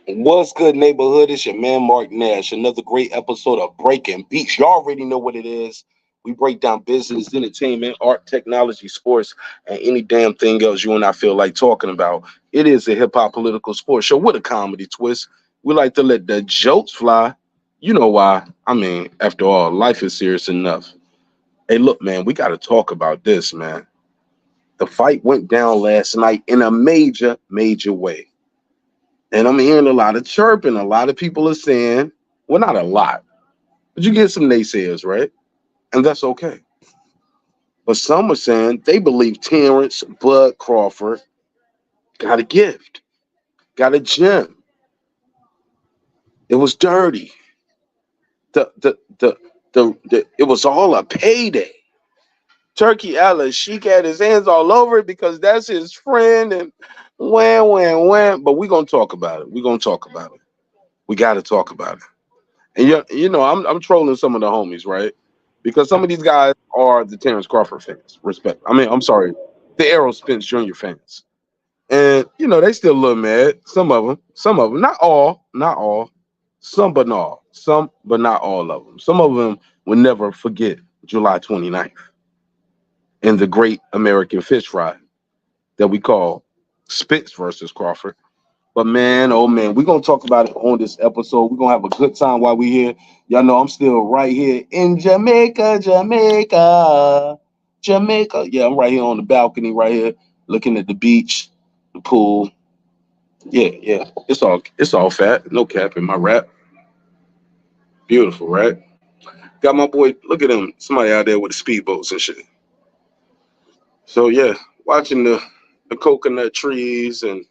What's good, neighborhood? It's your man, Mark Nash. Another great episode of Breaking Beats. Y'all already know what it is. We break down business, entertainment, art, technology, sports, and any damn thing else you and I feel like talking about. It is a hip-hop political sports show with a comedy twist. We like to let the jokes fly. You know why. I mean, after all, life is serious enough. Hey, look, man, we got to talk about this, man. The fight went down last night in a major, major way. And I'm hearing a lot of chirping. A lot of people are saying, well, not a lot, but you get some naysayers, right? And that's okay. But some are saying they believe Terence Bud Crawford got a gift, got a gem. It was dirty. It was all a payday. Turkey Ellis, Sheik had his hands all over it because that's his friend and wham. But we're going to talk about it. We're going to talk about it. We got to talk about it. And, you know, I'm trolling some of the homies, right? Because some of these guys are the Terence Crawford fans. I'm sorry, the Errol Spence Jr. fans. And, you know, they still a little mad. Some of them. Not all. Some, but not all of them. Some of them will never forget July 29th. In the great American fish fry that we call Spitz versus Crawford. But man, oh man, we're going to talk about it on this episode. We're going to have a good time while we're here. Y'all know I'm still right here in Jamaica. Yeah, I'm right here on the balcony right here, looking at the beach, the pool. Yeah. It's all fat. No cap in my rap. Beautiful, right? Got my boy, look at him. Somebody out there with the speedboats and shit. So yeah, watching the coconut trees and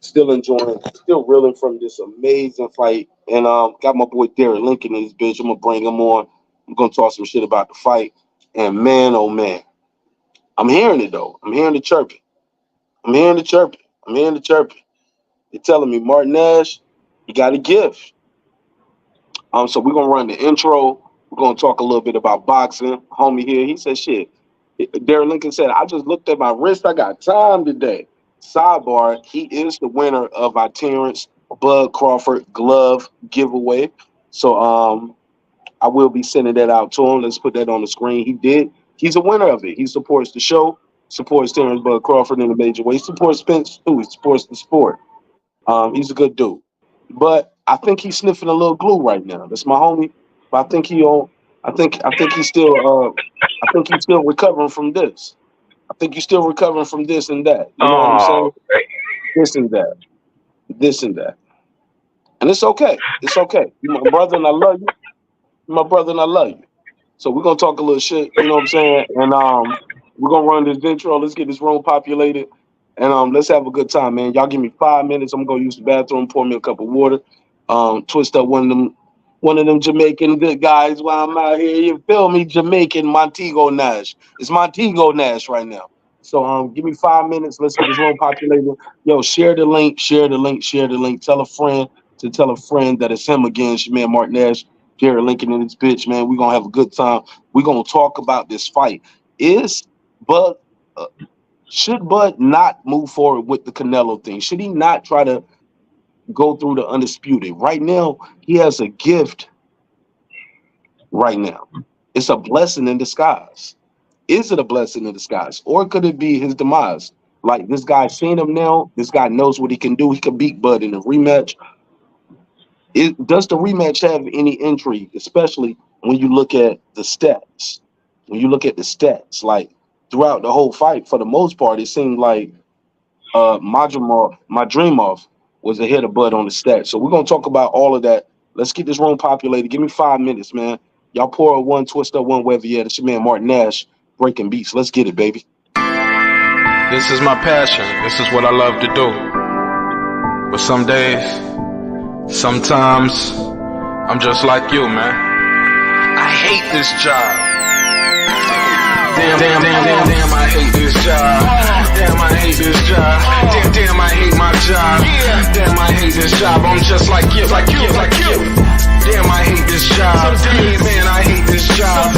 still reeling from this amazing fight. And got my boy Derek Lincoln in this bitch. I'm gonna bring him on. I'm gonna talk some shit about the fight. And man, oh man, I'm hearing it though. I'm hearing the chirping. They're telling me, Martin Nash, you got a gift. So we're gonna run the intro. We're gonna talk a little bit about boxing. Homie here, he said shit. Derek Lincoln said, I just looked at my wrist. I got time today. Sidebar, he is the winner of our Terence Bud Crawford glove giveaway. So I will be sending that out to him. Let's put that on the screen. He did. He's a winner of it. He supports the show, supports Terence Bud Crawford in a major way. He supports Spence too. He supports the sport. He's a good dude. But I think he's sniffing a little glue right now. That's my homie. But I think he's still recovering from this. I think you're still recovering from this and that. You know what I'm saying? Okay. This and that. And it's okay. You're my brother and I love you. So we're gonna talk a little shit, you know what I'm saying? And we're gonna run this intro. Let's get this room populated. And let's have a good time, man. Y'all give me 5 minutes. I'm gonna use the bathroom, pour me a cup of water, twist up one of them Jamaican good guys while I'm out here. You feel me? Jamaican Montego Nash. It's Montego Nash right now. So give me 5 minutes. Let's get this room populated. Yo, share the link. Tell a friend that it's him again. It's your man Mark Nash, Derek Lincoln in this bitch, man. We're gonna have a good time. We're gonna talk about this fight. Should Bud not move forward with the Canelo thing? Should he not try to go through the undisputed? Right now, he has a gift right now. It's a blessing in disguise. Is it a blessing in disguise? Or could it be his demise? Like, this guy seen him now. This guy knows what he can do. He can beat Bud in a rematch. Does the rematch have any intrigue, especially when you look at the stats? Like, throughout the whole fight, for the most part, it seemed like Madrimov was ahead of Bud on the stats. So we're going to talk about all of that. Let's get this room populated. Give me 5 minutes, man. Y'all pour up one, twist up one, wherever you're at. It's your man, Martin Nash, Breaking Beats. Let's get it, baby. This is my passion. This is what I love to do. But some days, sometimes, I'm just like you, man. I hate this job. Damn, I hate this job. Damn, I hate this job. Damn, I hate my job. Damn, I hate this job. I'm just like you. Damn, I hate this job. Man, I hate this job.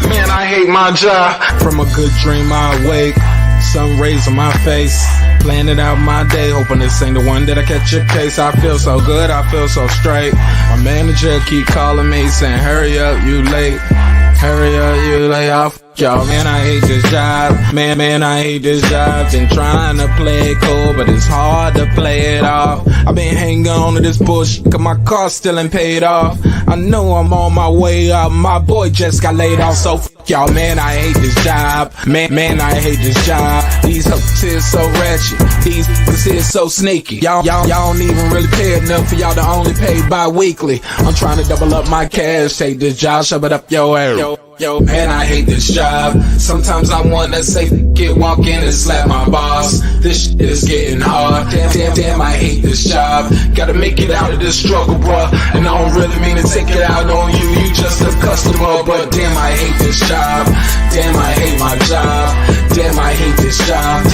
Man, I hate my job. From a good dream I wake. Sun rays on my face, planning out my day, hoping this ain't the one that I catch a case. I feel so good, I feel so straight. My manager keep calling me saying, hurry up, you late. Hurry up, you lay off. Y'all, man, I hate this job. Man, I hate this job. Been trying to play it cool, but it's hard to play it off. I've been hanging on to this bullshit, cause my car still ain't paid off. I know I'm on my way up, my boy just got laid off, so y'all, man, I hate this job. Man, I hate this job. These hoes here so ratchet, these niggas here so sneaky. Y'all don't even really pay enough for y'all to only pay bi-weekly. I'm trying to double up my cash, take this job, shove it up your ass. Yo, man, I hate this job. Sometimes I wanna say, walk in and slap my boss. This shit is getting hard. Damn, I hate this job. Gotta make it out of this struggle, bruh. And I don't really mean to take it out on you. You just a customer, but damn, I hate this job. Damn, I hate my job. Damn, I hate this job.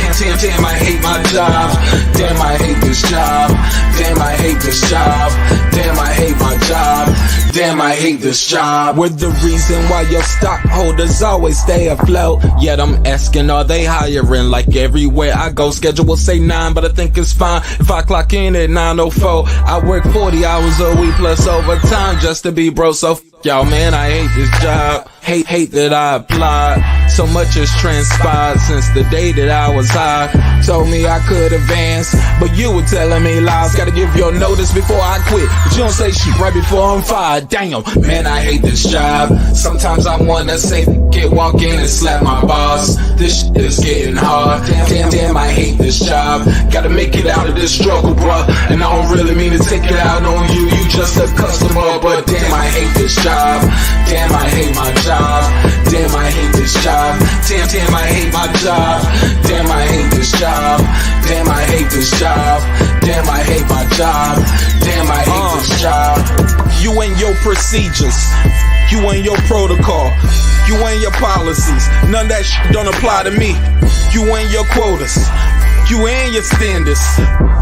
Damn, I hate my job. Damn, I hate this job. Damn, I hate this job. Damn, I hate my job. Damn, I hate this job. We're the reason why your stockholders always stay afloat. Yet I'm asking, are they hiring? Like everywhere I go, schedule will say 9, but I think it's fine if I clock in at 9:04. I work 40 hours a week plus overtime just to be bro. So y'all, man, I hate this job. Hate that I applied. So much has transpired since the day that I was high. Told me I could advance, but you were telling me lies. Gotta give your notice before I quit, but you don't say shit right before I'm fired. Damn, man, I hate this job. Sometimes I wanna say, walk in and slap my boss. This shit is getting hard. Damn, I hate this job. Gotta make it out of this struggle, bruh. And I don't really mean to take it out on you. You just a customer, but damn, I hate this job. Damn, I hate my job. Damn, I hate this job. Damn, I hate my job. Damn, I hate this job. Damn, I hate this job. Damn, I hate my job. Damn, I hate this job. You and your procedures, you and your protocol, you and your policies, none of that shit don't apply to me. You and your quotas, you and your standards,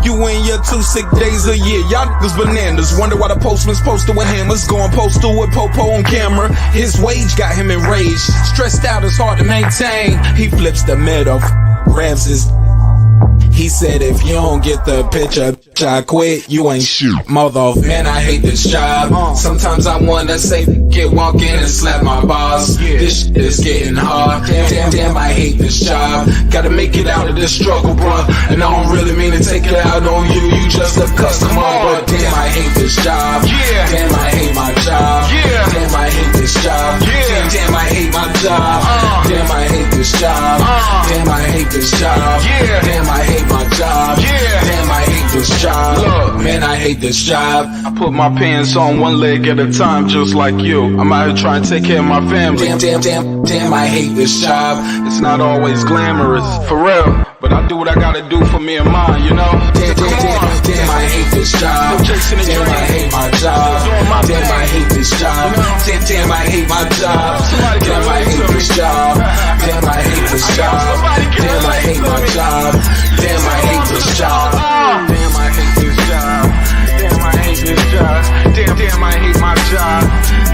you and your 2 sick days a year. Y'all niggas bananas. Wonder why the postman's posted with hammers, going postal with Popo on camera. His wage got him enraged, stressed out, it's hard to maintain. He flips the middle, grabs his. He said, if you don't get the picture, I quit, you ain't shoot. Mother, man, I hate this job. Sometimes I wanna say, walk in and slap my boss. This shit is getting hard. Damn, I hate this job. Gotta make it out of this struggle, bruh. And I don't really mean to take it out on you. You just a customer, but damn, I hate this job. Damn, I hate my job. Damn, I hate this job. Damn, I hate my job. Damn, I hate this job. Damn, I hate this job. Damn, I hate my job. Damn, I hate this job. Look, man, I hate this job. I put my pants on one leg at a time, just like you. I'm out here trying to take care of my family. Damn, I hate this job. It's not always glamorous, for real, but I do what I gotta do for me and mine, you know? Damn, I hate this job. Damn, I hate my job. Damn, I hate this job. Damn, I hate my job. Damn, I hate this job. Damn, I hate this job. Damn, I hate my job. Damn, I hate this job. Damn, I hate this job. Damn, I hate this job. Damn, I hate my job.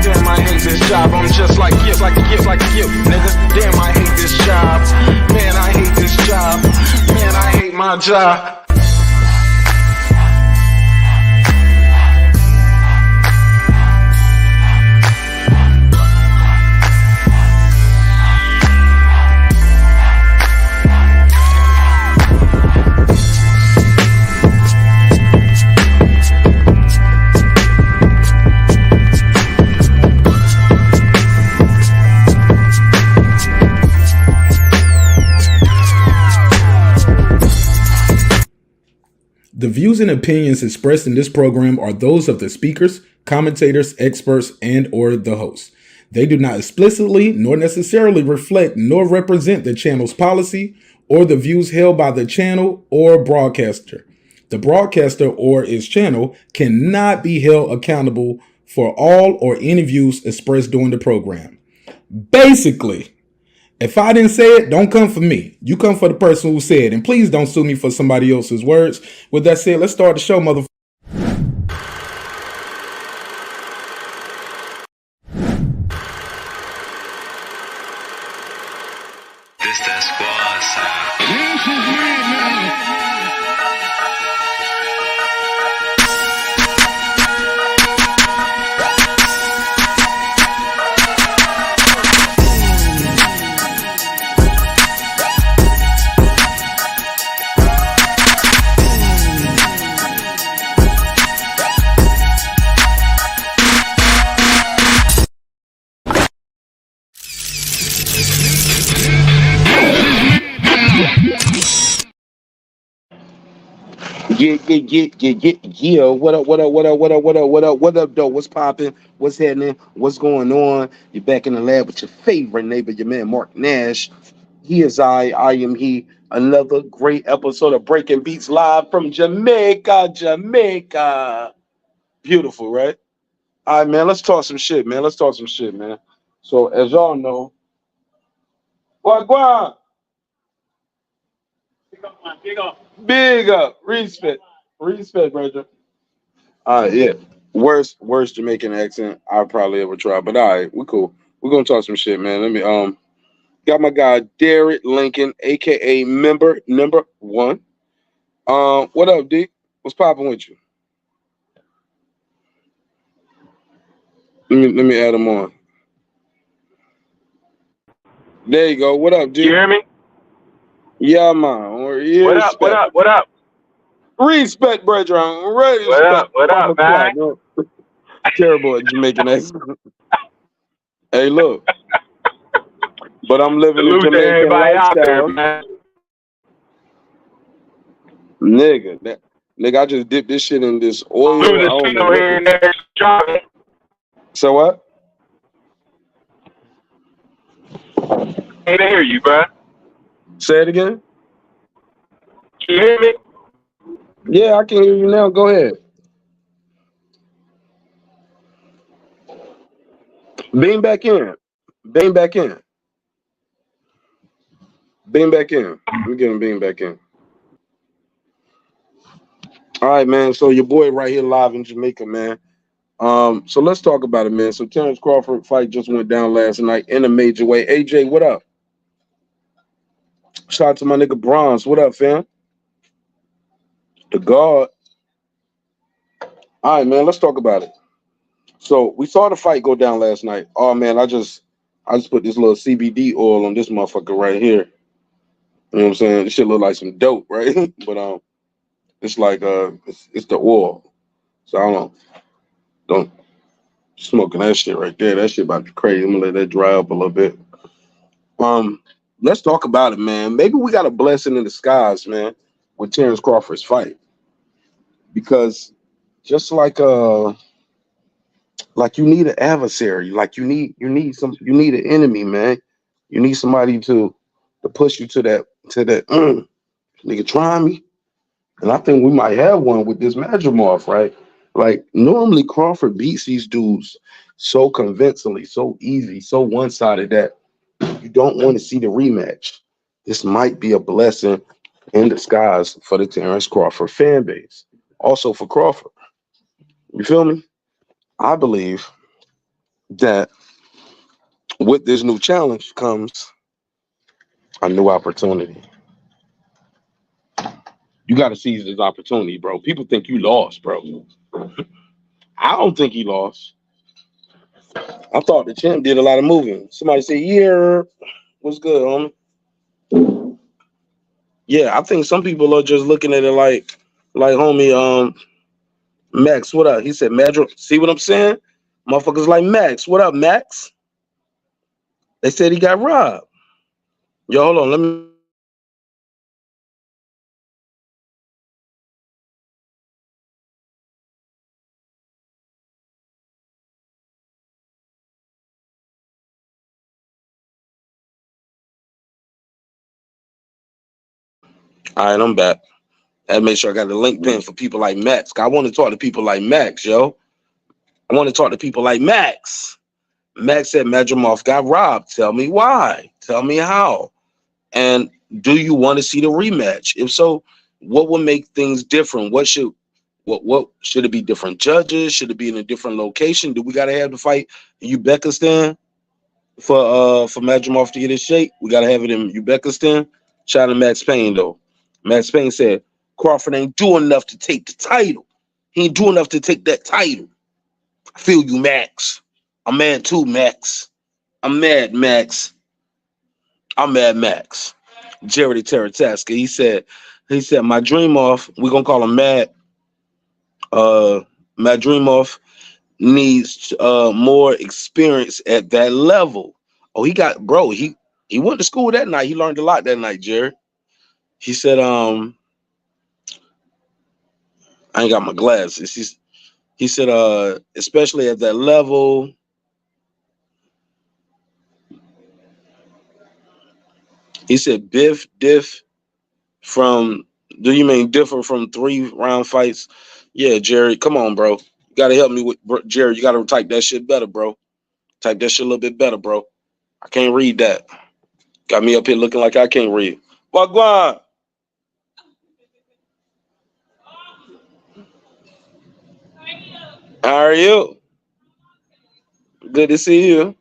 Damn, I hate this job. I'm just like you, nigga. Damn, I hate this job. Man, I hate this job. Man, I hate my job. The views and opinions expressed in this program are those of the speakers, commentators, experts, and or the host. They do not explicitly nor necessarily reflect nor represent the channel's policy or the views held by the channel or broadcaster. The broadcaster or its channel cannot be held accountable for all or any views expressed during the program. Basically, if I didn't say it, don't come for me. You come for the person who said it. And please don't sue me for somebody else's words. With that said, let's start the show, motherfucker. This that squad sound. Yeah. What up, what up, though? What's popping? What's happening? What's going on? You're back in the lab with your favorite neighbor, your man Mark Nash. He is I am he. Another great episode of Breaking Beats live from Jamaica, Jamaica. Beautiful, right? All right, man, let's talk some shit, man. Let's talk some shit, man. So, as y'all know, what, big up, respect, brother. Yeah. Worst Jamaican accent I've probably ever tried. But all right, we cool. We're gonna talk some shit, man. Let me got my guy Derek Lincoln, aka member number one. What up, D? What's popping with you? Let me add him on. There you go. What up, You D? hear me? Yeah, man. Or What up? What respect. up? What up? Respect, brother. What up? Respect. What I'm up, a clock, man? man. Terrible at Jamaican accent. Hey, look. But I'm living a Salute to Jamaican everybody out there, lifestyle. man. Nigga, I just dipped this shit in this oil. Lose I the don't know signal what here this. and there. Driving. So what? Can't hear you, bro. Say it again. Can you hear me? Yeah, I can hear you now. Go ahead. Beam back in. Beam back in. Beam back in. Let me get him beam back in. All right, man. So your boy right here live in Jamaica, man. So let's talk about it, man. So Terence Crawford fight just went down last night in a major way. AJ, what up? Shout out to my nigga Bronze. What up, fam? The God. All right, man. Let's talk about it. So we saw the fight go down last night. Oh man, I just put this little CBD oil on this motherfucker right here. You know what I'm saying? This shit look like some dope, right? But it's like it's the oil. So I don't smoking that shit right there. That shit about to be crazy. I'm gonna let that dry up a little bit. Let's talk about it, man. Maybe we got a blessing in disguise, man, with Terence Crawford's fight. Because just like you need an adversary, like you need an enemy, man. You need somebody to push you to that nigga try me. And I think we might have one with this Madrimov, right? Like normally Crawford beats these dudes so convincingly, so easy, so one-sided that you don't want to see the rematch. This might be a blessing in disguise for the Terence Crawford fan base. Also for Crawford. You feel me? I believe that with this new challenge comes a new opportunity. You got to seize this opportunity, bro. People think you lost, bro. I don't think he lost. I thought the champ did a lot of moving. Somebody say, "Yeah, what's good, homie?" Yeah, I think some people are just looking at it like homie, Max, what up? He said, Madro, see what I'm saying? Motherfuckers like Max. What up, Max? They said he got robbed. Yo, hold on. Let me. All right, I'm back. I had to make sure I got the link pin for people like Max. I want to talk to people like Max, yo. I want to talk to people like Max. Max said Madrimov got robbed. Tell me why. Tell me how. And do you want to see the rematch? If so, what will make things different? What should it be? Different judges? Should it be in a different location? Do we gotta have the fight in Uzbekistan for Madrimov to get his shape? We gotta have it in Uzbekistan. Shout out to Max Payne though. Max Payne said Crawford ain't doing enough to take the title. He ain't doing enough to take that title. I feel you, Max. I'm mad too, Max. I'm mad, Max. I'm mad, Max. Jerry Terataska. He said, Madrimov, we're gonna call him Mad. Madrimov needs more experience at that level. Oh, he went to school that night. He learned a lot that night, Jerry. He said, I ain't got my glasses. He said, especially at that level. He said, Biff diff from. Do you mean differ from 3-round fights? Yeah, Jerry, come on, bro. You gotta help me with Jerry. You gotta type that shit better, bro. Type that shit a little bit better, bro. I can't read that. Got me up here looking like I can't read. Wagwan. How are you? Good to see you.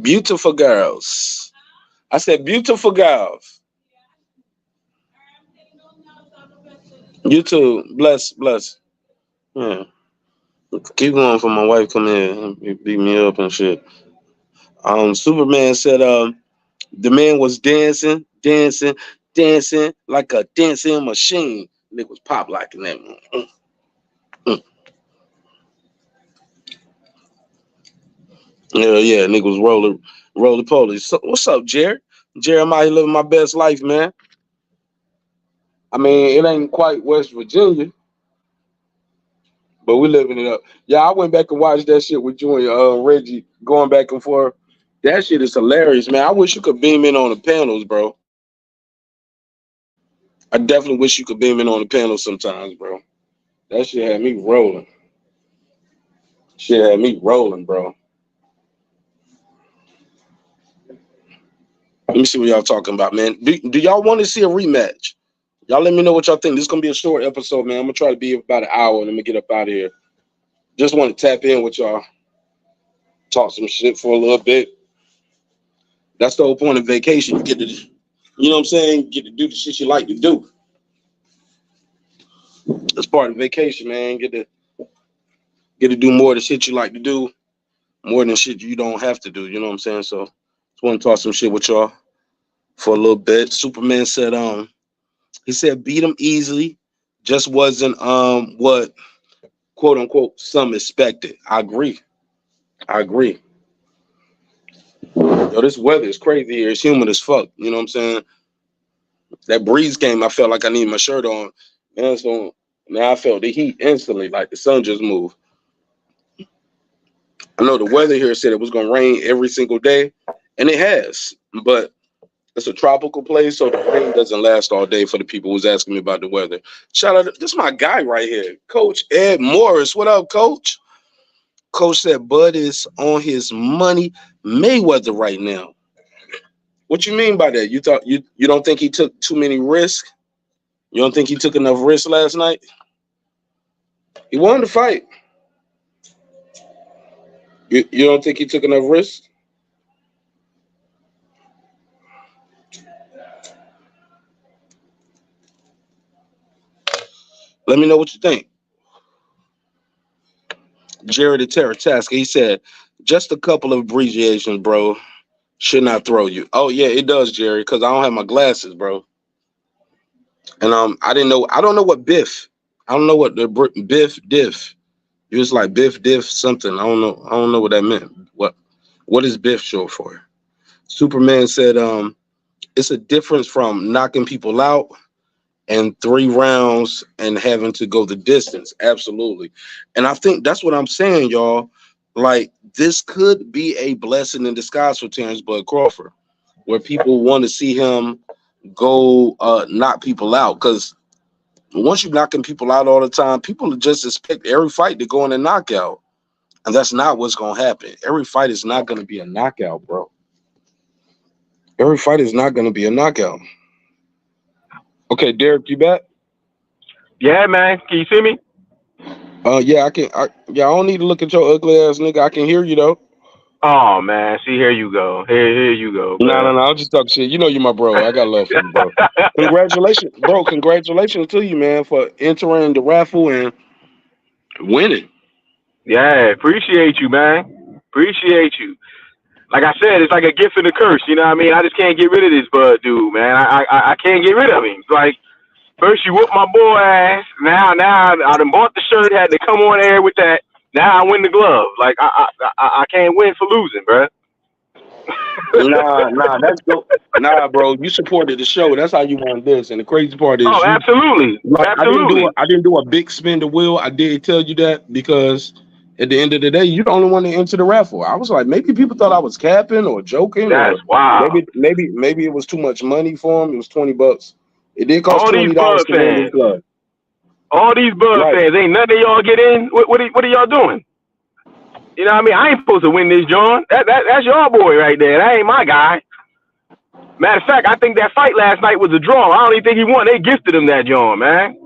Beautiful girls. I said beautiful girls. You too. Bless. Yeah. Keep going for my wife come in and beat me up and shit. Superman said the man was dancing like a dancing machine. Nick was pop locking that one. Yeah, nigga was roller poly. So, what's up, Jerry? Jerry, I'm out here living my best life, man. I mean, it ain't quite West Virginia, but we living it up. Yeah, I went back and watched that shit with you and Reggie going back and forth. That shit is hilarious, man. I wish you could beam in on the panels, bro. I definitely wish you could beam in on the panels sometimes, bro. That shit had me rolling. Shit had me rolling, bro. Let me see what y'all talking about, man. Do y'all want to see a rematch? Y'all let me know what y'all think. This is going to be a short episode, man. I'm going to try to be about an hour and then we get up out of here. Just want to tap in with y'all. Talk some shit for a little bit. That's the whole point of vacation. You get to, you know what I'm saying? You get to do the shit you like to do. That's part of vacation, man. Get to do more of the shit you like to do. More than shit you don't have to do. You know what I'm saying? So just want to talk some shit with y'all for a little bit. Superman said, he said beat him easily. Just wasn't what quote unquote some expected. I agree. Yo, this weather is crazy here. It's humid as fuck. You know what I'm saying? That breeze came, I felt like I needed my shirt on. Man, so now I felt the heat instantly, like the sun just moved. I know the weather here said it was gonna rain every single day, and it has, but it's a tropical place, so the rain doesn't last all day for the people who's asking me about the weather. Shout out, this is my guy right here, Coach Ed Morris. What up, Coach? Coach said Bud is on his money Mayweather right now. What you mean by that? You thought you don't think he took too many risks? You don't think he took enough risks last night? He won the fight. You don't think he took enough risks? Let me know what you think. Jared the Terror Tasker, he said, just a couple of abbreviations, bro. Should not throw you. Oh, yeah, it does, Jerry, because I don't have my glasses, bro. And I don't know what Biff. I don't know what the Biff diff. It was like Biff diff something. I don't know what that meant. What is Biff short for? Superman said, it's a difference from knocking people out and 3 rounds and having to go the distance. Absolutely. And I think that's what I'm saying, y'all. Like, this could be a blessing in disguise for Terence Bud Crawford, where people want to see him go knock people out. Because once you're knocking people out all the time, people just expect every fight to go in a knockout. And that's not what's going to happen. Every fight is not going to be a knockout, bro. Every fight is not going to be a knockout. Okay, Derek, you back? Yeah, man. Can you see me? Yeah, I can. I don't need to look at your ugly ass nigga. I can hear you though. Oh man, see, here you go. Here you go, No, bro. I'll just talk shit. You know you're my bro. I got love for you, bro. Congratulations, bro. Congratulations to you, man, for entering the raffle and winning. Yeah, appreciate you, man. Appreciate you. Like I said, it's like a gift and a curse. You know what I mean? I just can't get rid of this Bud dude, man. I can't get rid of him. It's like, first you whooped my boy ass. Now I done bought the shirt, had to come on air with that. Now I win the glove. Like I can't win for losing, bro. That's good. Nah, bro, you supported the show. That's how you want this. And the crazy part is Oh, you absolutely, like absolutely. I didn't do a big spin the wheel. I did tell you that because at the end of the day, you're the only one to enter the raffle. I was like, maybe people thought I was capping or joking, That's or wild. maybe it was too much money for him. It was $20. It did cost All these $20 Bud to win this fans, glove. all these Bud Right. fans, ain't none of y'all get in. What are y'all doing? You know what I mean? I ain't supposed to win this, John. That's your boy right there. That ain't my guy. Matter of fact, I think that fight last night was a draw. I don't even think he won. They gifted him that, John, man.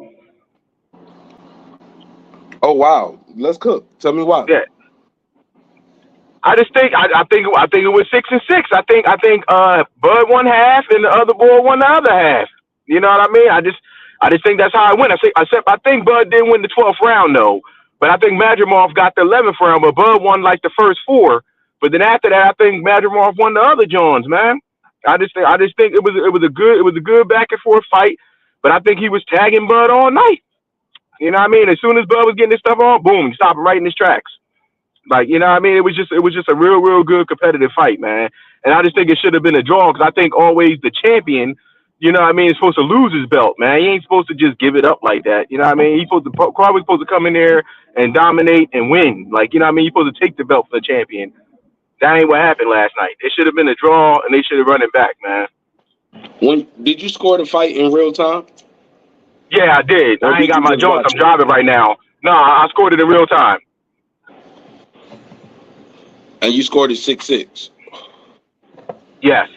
Oh wow. Let's cook. Tell me why. Yeah. I just think I think it was 6-6. I think Bud won half and the other boy won the other half. You know what I mean? I just think that's how it went. I think Bud didn't win the 12th round though. But I think Madrimov got the 11th round, but Bud won like the first 4. But then after that, I think Madrimov won the other Johns, man. I just think it was a good back and forth fight. But I think he was tagging Bud all night. You know what I mean? As soon as Bud was getting his stuff on, boom, stop him right in his tracks. Like, you know what I mean? It was just a real good competitive fight, man. And I just think it should have been a draw because I think always the champion, you know what I mean, is supposed to lose his belt, man. He ain't supposed to just give it up like that. You know what I mean? Crawford's supposed to come in there and dominate and win. Like, you know what I mean? He's supposed to take the belt for the champion. That ain't what happened last night. It should have been a draw and they should have run it back, man. When did you score the fight in real time? Yeah, I did. Or I ain't did got you my just joints. watch I'm it? driving right now. No, I scored it in real time. And you scored it 6-6. Yes.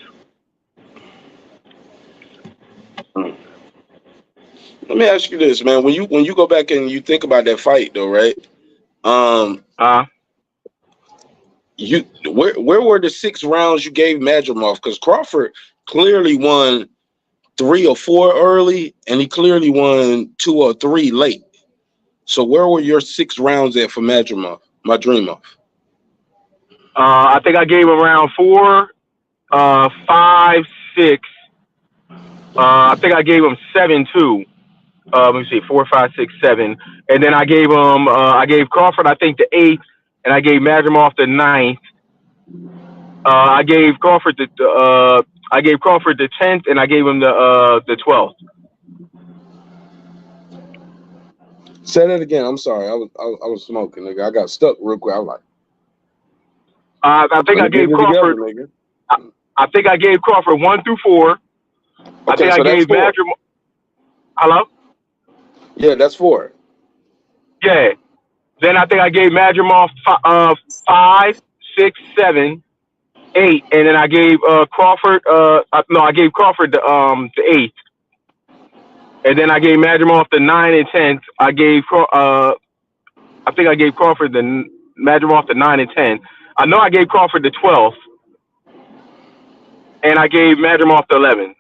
Let me ask you this, man. When you go back and you think about that fight, though, right? You where were the 6 rounds you gave Madrimov? Because Crawford clearly won 3 or 4 early, and he clearly won 2 or 3 late. So where were your 6 rounds at for Madrimov? I think I gave him round 4, 5, 6. I think I gave him 7 too. Let me see, 4, 5, 6, 7, and then I gave Crawford I think the 8th, and I gave Madrimov the 9th. I gave Crawford the 10th, and I gave him the 12th. Say that again. I'm sorry. I was smoking, nigga. I got stuck real quick. I was like, I think I gave Crawford. Together, I think I gave Crawford 1 through 4. okay, I think so I gave Madrimov. Hello. Yeah, that's 4. Yeah. Then I think I gave Madrimov 5, 6, 7, 8, and then I gave Crawford. I gave Crawford the 8th, and then I gave Madrimov the 9 and 10th. I think I gave Crawford Madrimov the 9 and 10. I know I gave Crawford the 12th, and I gave Madrimov the 11th.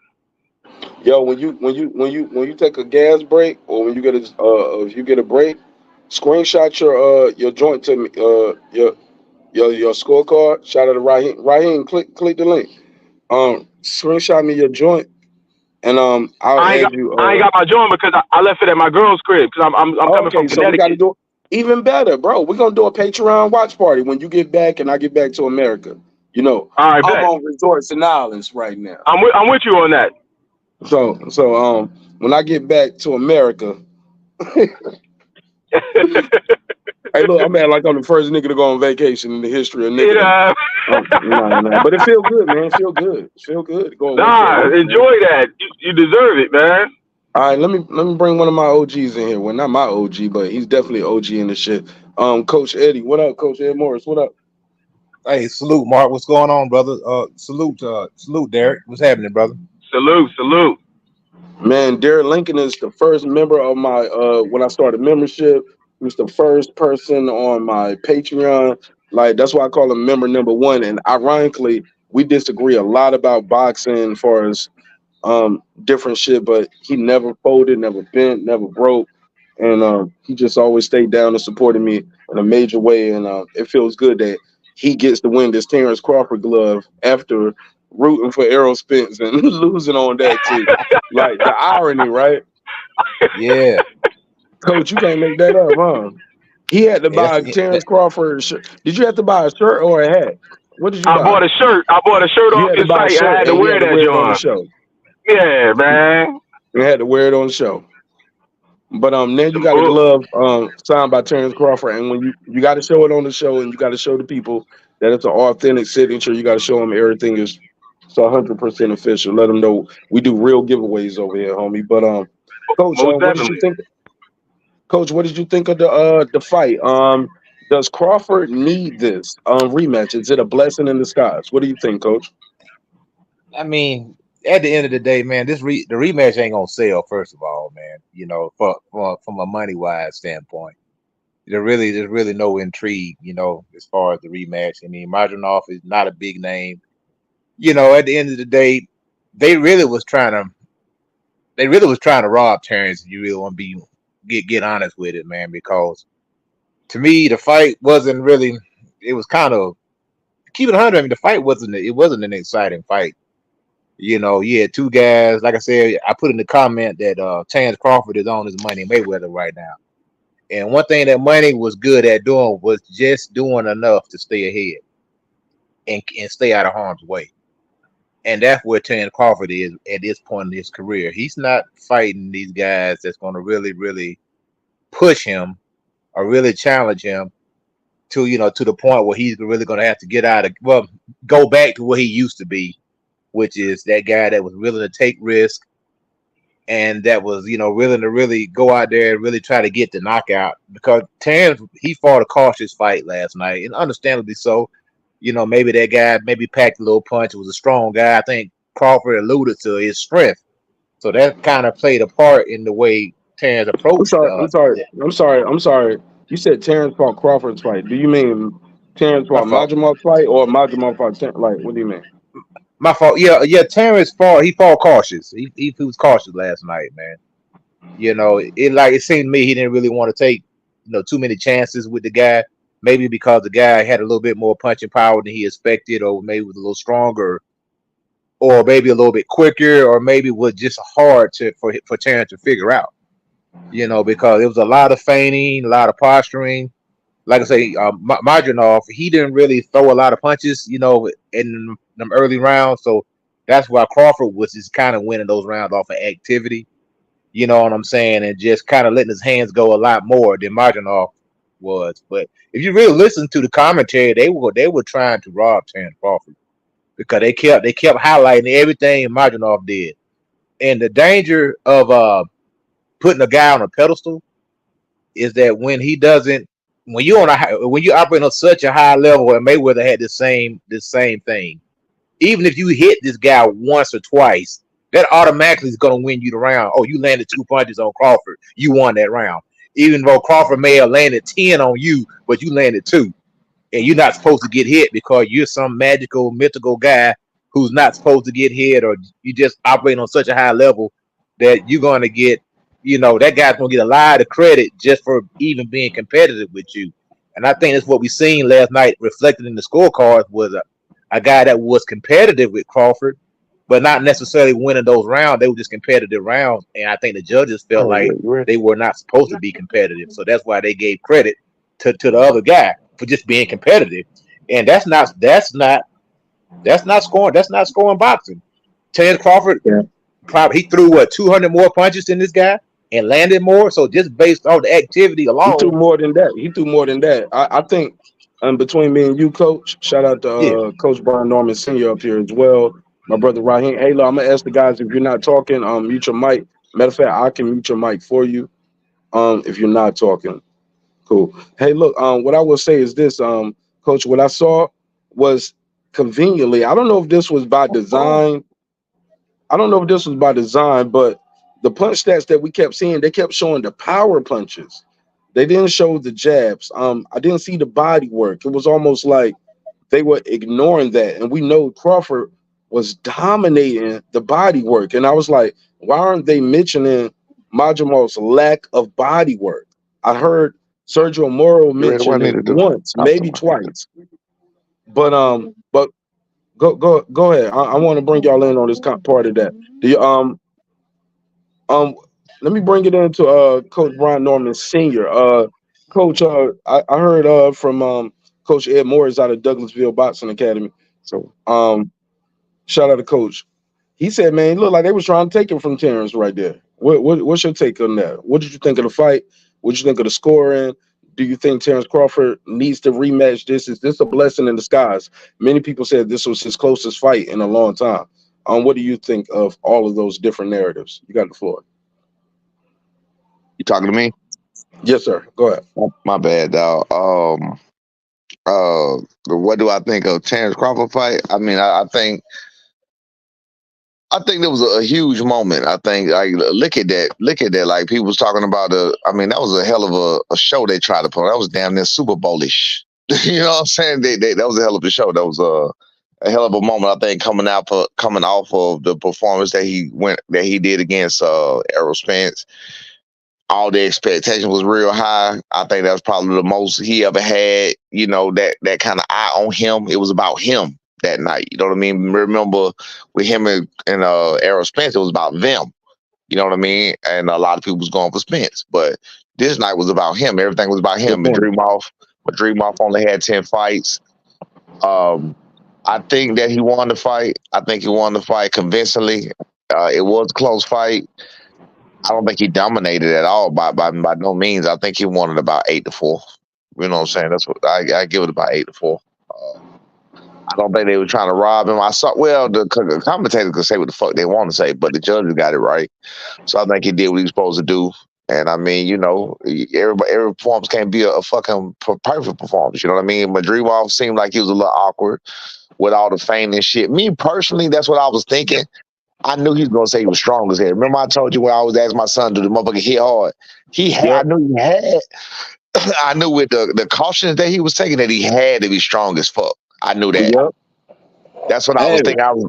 Yo, when you take a gas break or when you get if you get a break, screenshot your joint to me, your scorecard. Shout out to Raheem, click the link. Screenshot me your joint, and I'll add you. I ain't got my joint because I left it at my girl's crib because I'm coming from So we got to Connecticut. do even better, bro. We're gonna do a Patreon watch party when you get back and I get back to America. You know, All right, I'm bet. on resorts and islands right now. I'm with you on that. So when I get back to America, hey, look, I'm like I'm the first nigga to go on vacation in the history of nigga. Yeah. No. But it feel good, man. Feel good. Go away. Enjoy that. You deserve it, man. All right, let me bring one of my OGs in here. Well, not my OG, but he's definitely OG in the shit. Coach Eddie, what up, Coach Ed Morris? What up? Hey, salute, Mark. What's going on, brother? Salute, Derek. What's happening, brother? Salute. Man, Derek Lincoln is the first member of my when I started membership. He was the first person on my Patreon. Like that's why I call him member number 1. And ironically, we disagree a lot about boxing as far as different shit, but he never folded, never bent, never broke. And he just always stayed down and supported me in a major way. And it feels good that he gets to win this Terence Crawford glove after rooting for Errol Spence and losing on that too. Like the irony, right? Yeah. Coach, you can't make that up, huh? He had to buy a Terence Crawford shirt. Did you have to buy a shirt or a hat? What did you I buy? bought a shirt. I bought a shirt You off had to your buy a site. I shirt had to and you wear had to that wear it on the joint. show. Yeah, man. You had to wear it on the show. But now you Some got a book. glove signed by Terence Crawford, and when you got to show it on the show, and you got to show the people that it's an authentic signature. You got to show them everything is 100% official. Let them know we do real giveaways over here, homie. But Coach, Most what did you definitely. think? Coach, what did you think of the fight? Does Crawford need this rematch? Is it a blessing in disguise? What do you think, Coach? I mean, at the end of the day, man, the rematch ain't gonna sell. First of all, man, from a money wise standpoint, there's really no intrigue, as far as the rematch. I mean, Madrimov is not a big name. At the end of the day, they really was trying to rob Terrence. If you really want to get honest with it, man, because to me the fight wasn't really. It was kind of keep it 100. I mean, the fight wasn't an exciting fight. You had two guys. Like I said, I put in the comment that Terence Crawford is on his Money Mayweather right now. And one thing that Money was good at doing was just doing enough to stay ahead and stay out of harm's way. And that's where Terence Crawford is at this point in his career. He's not fighting these guys that's going to really, really push him or really challenge him to the point where he's really going to have to go back to what he used to be, which is that guy that was willing to take risk and that was, willing to really go out there and really try to get the knockout. Because Terrence, he fought a cautious fight last night, and understandably so. Maybe that guy maybe packed a little punch, was a strong guy. I think Crawford alluded to his strength. So that kind of played a part in the way Terrence I'm approached sorry. I'm sorry. I'm sorry. I'm sorry. You said Terrence fought Crawford's fight. Do you mean Terrence my fought fault. Madrimov fight or Madrimov fought like? What do you mean? My fault. Yeah, yeah. Terrence fought. He fought cautious. He was cautious last night, man. It seemed to me he didn't really want to take too many chances with the guy. Maybe because the guy had a little bit more punching power than he expected, or maybe was a little stronger, or maybe a little bit quicker, or maybe was just hard for Terrence to figure out. Because it was a lot of feigning, a lot of posturing. Like I say, Madrimov, he didn't really throw a lot of punches, in them early rounds. So that's why Crawford was just kind of winning those rounds off of activity. You know what I'm saying? And just kind of letting his hands go a lot more than Madrimov was. But if you really listen to the commentary, they were trying to rob Terence Crawford because they kept highlighting everything Madrimov did. And the danger of putting a guy on a pedestal is that when you operate on such a high level, and Mayweather had the same thing. Even if you hit this guy once or twice, that automatically is going to win you the round. Oh, you landed 2 punches on Crawford, you won that round. Even though Crawford may have landed 10 on you, but you landed 2, and you're not supposed to get hit because you're some magical, mythical guy who's not supposed to get hit, or you just operate on such a high level that you're going to get, that guy's going to get a lot of credit just for even being competitive with you. And I think that's what we seen last night reflected in the scorecards was a guy that was competitive with Crawford, but not necessarily winning those rounds. They were just competitive rounds. And I think the judges felt Oh, like you ready? they were not supposed to be competitive. So that's why they gave credit to the other guy for just being competitive. And that's not scoring boxing. Terence Crawford Yeah. probably he threw 200 more punches than this guy and landed more. So just based on the activity He threw alone, more than that. He threw more than that. I think between me and you, Coach, shout out to yeah. Coach Brian Norman Sr. up here as well. My brother Raheem. Hey, look, I'm gonna ask the guys if you're not talking, mute your mic. Matter of fact, I can mute your mic for you. If you're not talking. Cool. Hey, look, what I will say is this, Coach, what I saw was conveniently, I don't know if this was by design. I don't know if this was by design, but the punch stats that we kept seeing, they kept showing the power punches. They didn't show the jabs. I didn't see the body work. It was almost like they were ignoring that. And we know Crawford was dominating the body work. And I was like, why aren't they mentioning Majimov's lack of body work? I heard Sergio Moro You ready? What mention I need it to do? once, Talk to maybe me. twice. But go ahead. I want to bring y'all in on this part of that. Do you um let me bring it into Coach Brian Norman Sr. Coach, I heard from Coach Ed Morris out of Douglasville Boxing Academy. So Shout out to Coach. He said, man, it looked like they was trying to take him from Terence right there. What's your take on that? What did you think of the fight? What did you think of the scoring? Do you think Terence Crawford needs to rematch this? Is this a blessing in disguise? Many people said this was his closest fight in a long time. What do you think of all of those different narratives? You got the floor. You talking to me? Yes, sir. Go ahead. My bad, dog. What do I think of Terence Crawford fight? I mean, I think there was a huge moment. I think, like, look at that. Like, people was talking about I mean, that was a hell of a show they tried to put on. That was damn near Super Bowl-ish. You know what I'm saying? That was a hell of a show. That was a hell of a moment. I think coming off of the performance that he did against Errol Spence. All the expectation was real high. I think that was probably the most he ever had, you know, that kind of eye on him. It was about him that night. You know what I mean? Remember with him and Errol Spence, it was about them. You know what I mean? And a lot of people was going for Spence. But this night was about him. Everything was about him. Madrimov only had 10 fights. I think that he won the fight. I think he won the fight convincingly. It was a close fight. I don't think he dominated at all by no means. I think he won it about 8-4. You know what I'm saying? That's what I give it about 8-4. I don't think they were trying to rob him. The commentators could say what the fuck they want to say, but the judges got it right. So I think he did what he was supposed to do. And I mean, you know, every performance can't be a fucking perfect performance. You know what I mean? Madrimov seemed like he was a little awkward with all the feint and shit. Me personally, that's what I was thinking. I knew he was gonna say he was strong as hell. Remember I told you when I always asked my son, do the motherfucker hit hard? I knew he had. I knew with the cautions that he was taking that he had to be strong as fuck. I knew that. Yep. That's what I was thinking.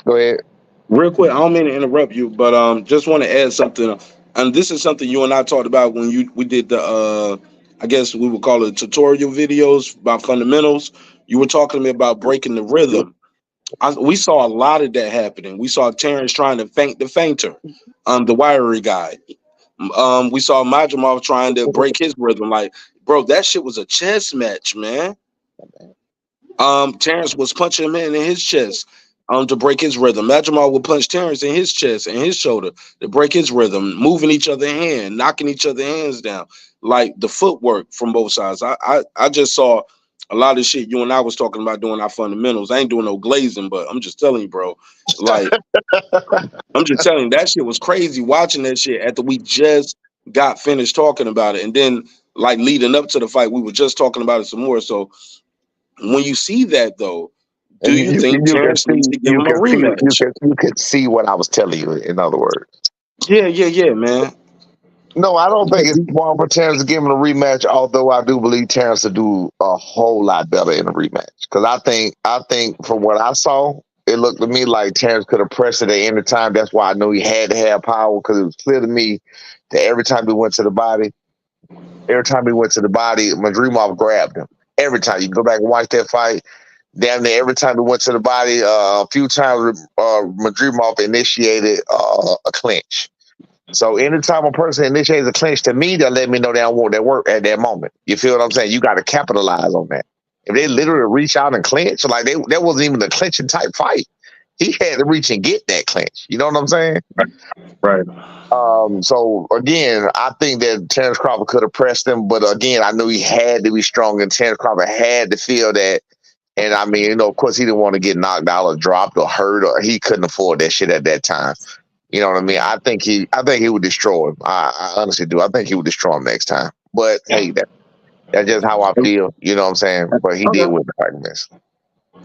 Go ahead. Real quick, I don't mean to interrupt you, but just want to add something. And this is something you and I talked about when we did the I guess we would call it tutorial videos about fundamentals. You were talking to me about breaking the rhythm. We saw a lot of that happening. We saw Terence trying to feint the feinter, the wiry guy. We saw Madrimov trying to break his rhythm. Like, bro, that shit was a chess match, man. Terence was punching him in his chest to break his rhythm. Madrimov would punch Terence in his chest and his shoulder to break his rhythm, moving each other's hand, knocking each other's hands down. Like the footwork from both sides. I just saw a lot of shit you and I was talking about doing our fundamentals. I ain't doing no glazing, but I'm just telling you, bro. Like, I'm just telling you, that shit was crazy watching that shit after we just got finished talking about it. And then, like, leading up to the fight, we were just talking about it some more. So, when you see that, though, do you think Terence needs to give him a rematch? You could see what I was telling you, in other words. Yeah, man. No, I don't think it's wrong for Terence to give him a rematch, although I do believe Terence will do a whole lot better in a rematch. Because I think from what I saw, it looked to me like Terence could have pressed it at any time. That's why I knew he had to have power, because it was clear to me that every time he went to the body, Madrimov grabbed him. Every time. You can go back and watch that fight. Damn near every time he went to the body, a few times Madrimov initiated a clinch. So anytime a person initiates a clinch, to me, they'll let me know they don't want that work at that moment. You feel what I'm saying? You got to capitalize on that. If they literally reach out and clinch, like that wasn't even a clinching type fight. He had to reach and get that clinch. You know what I'm saying? Right. So again, I think that Terence Crawford could have pressed him, but again, I knew he had to be strong, and Terence Crawford had to feel that. And I mean, you know, of course, he didn't want to get knocked out or dropped or hurt, or he couldn't afford that shit at that time. You know what I mean? I think he would destroy him. I honestly do. I think he would destroy him next time. But hey, that's just how I feel. You know what I'm saying? But he did with the fight.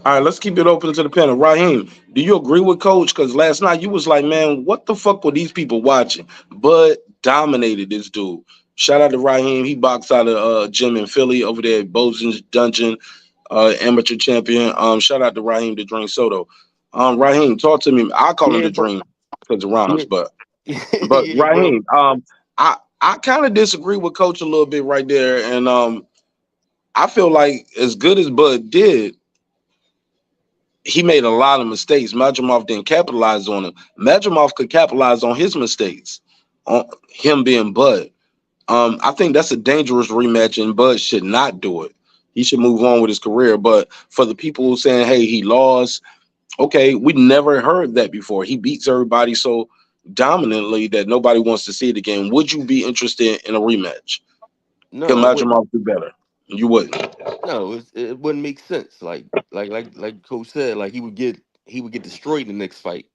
All right, let's keep it open to the panel. Raheem, do you agree with Coach? Because last night you was like, man, what the fuck were these people watching? Bud dominated this dude. Shout out to Raheem. He boxed out of gym in Philly over there at Bozen's Dungeon, amateur champion. Shout out to Raheem the Dream Soto. Raheem, talk to me. I call him the Dream because of rhymes, but Raheem, I kind of disagree with Coach a little bit right there, and I feel like as good as Bud did, he made a lot of mistakes. Madrimov didn't capitalize on him. Madrimov could capitalize on his mistakes, on him being Bud. I think that's a dangerous rematch, and Bud should not do it. He should move on with his career. But for the people who saying, hey, he lost, okay, we never heard that before. He beats everybody so dominantly that nobody wants to see it again. Would you be interested in a rematch? Can No, I wouldn't. Madrimov do better? You wouldn't. No, it wouldn't make sense. Like Coach said, like he would get destroyed in the next fight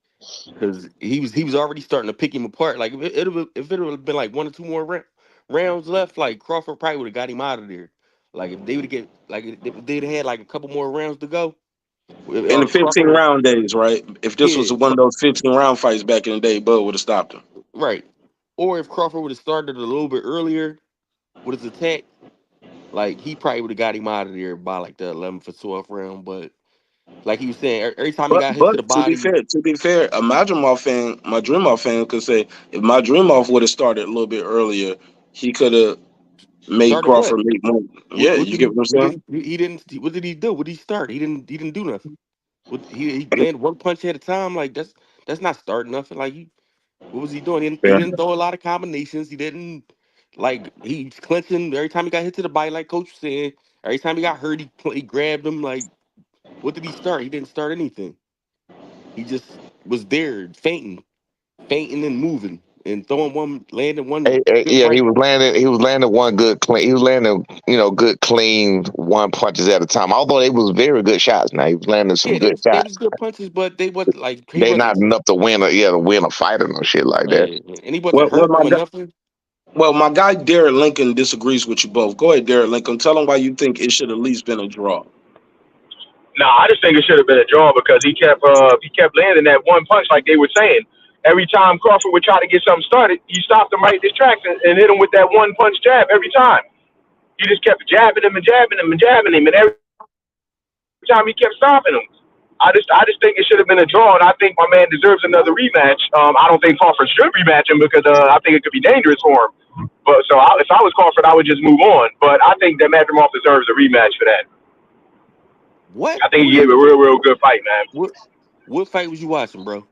because he was already starting to pick him apart. Like if it would have been like one or two more rounds left, like Crawford probably would have got him out of there. Like if they would have get like if they'd had like a couple more rounds to go, In the or 15 Crawford, round days, right? If this yeah, was one of those 15 round fights back in the day, Bud would have stopped him. right. Or if Crawford would have started a little bit earlier with his attack, like he probably would have got him out of there by like the 11th or 12th round. But like he was saying, every time he But got hit to but the to body, be fair, a Madrimov fan could say if Madrimov would have started a little bit earlier, he could have made started what? Crawford make more. What, Yeah, what you did get he? what I'm What saying? did he didn't? What did he do? What did he start? He didn't. He didn't do nothing. He landed one punch at a time. Like that's not starting nothing. Like what was he doing? He didn't throw a lot of combinations. He didn't he's clinching every time he got hit to the body. Like Coach said, every time he got hurt, he grabbed him. Like what did he start? He didn't start anything. He just was there, fainting and moving and landing one good Yeah, he right. was landing. He was landing one good clean. He was landing, good, clean one punches at a time. Although they was very good shots. Now he was landing some Yeah, good they was shots. good punches, but they wasn't like he They not wasn't. enough to win a fight or no shit like that. And he wasn't Well, hurt or nothing. my guy Derek Lincoln disagrees with you both. Go ahead, Derek Lincoln. Tell him why you think it should at least been a draw. Nah, I just think it should have been a draw because he kept landing that one punch like they were saying. Every time Crawford would try to get something started, he stopped him right in his tracks and hit him with that one punch jab every time. He just kept jabbing him and jabbing him and jabbing him, and every time he kept stopping him. I just think it should have been a draw, and I think my man deserves another rematch. I don't think Crawford should rematch him because I think it could be dangerous for him. But if I was Crawford, I would just move on. But I think that Madrimov deserves a rematch for that. What? I think he gave a real good fight, man. What? What fight was you watching, bro?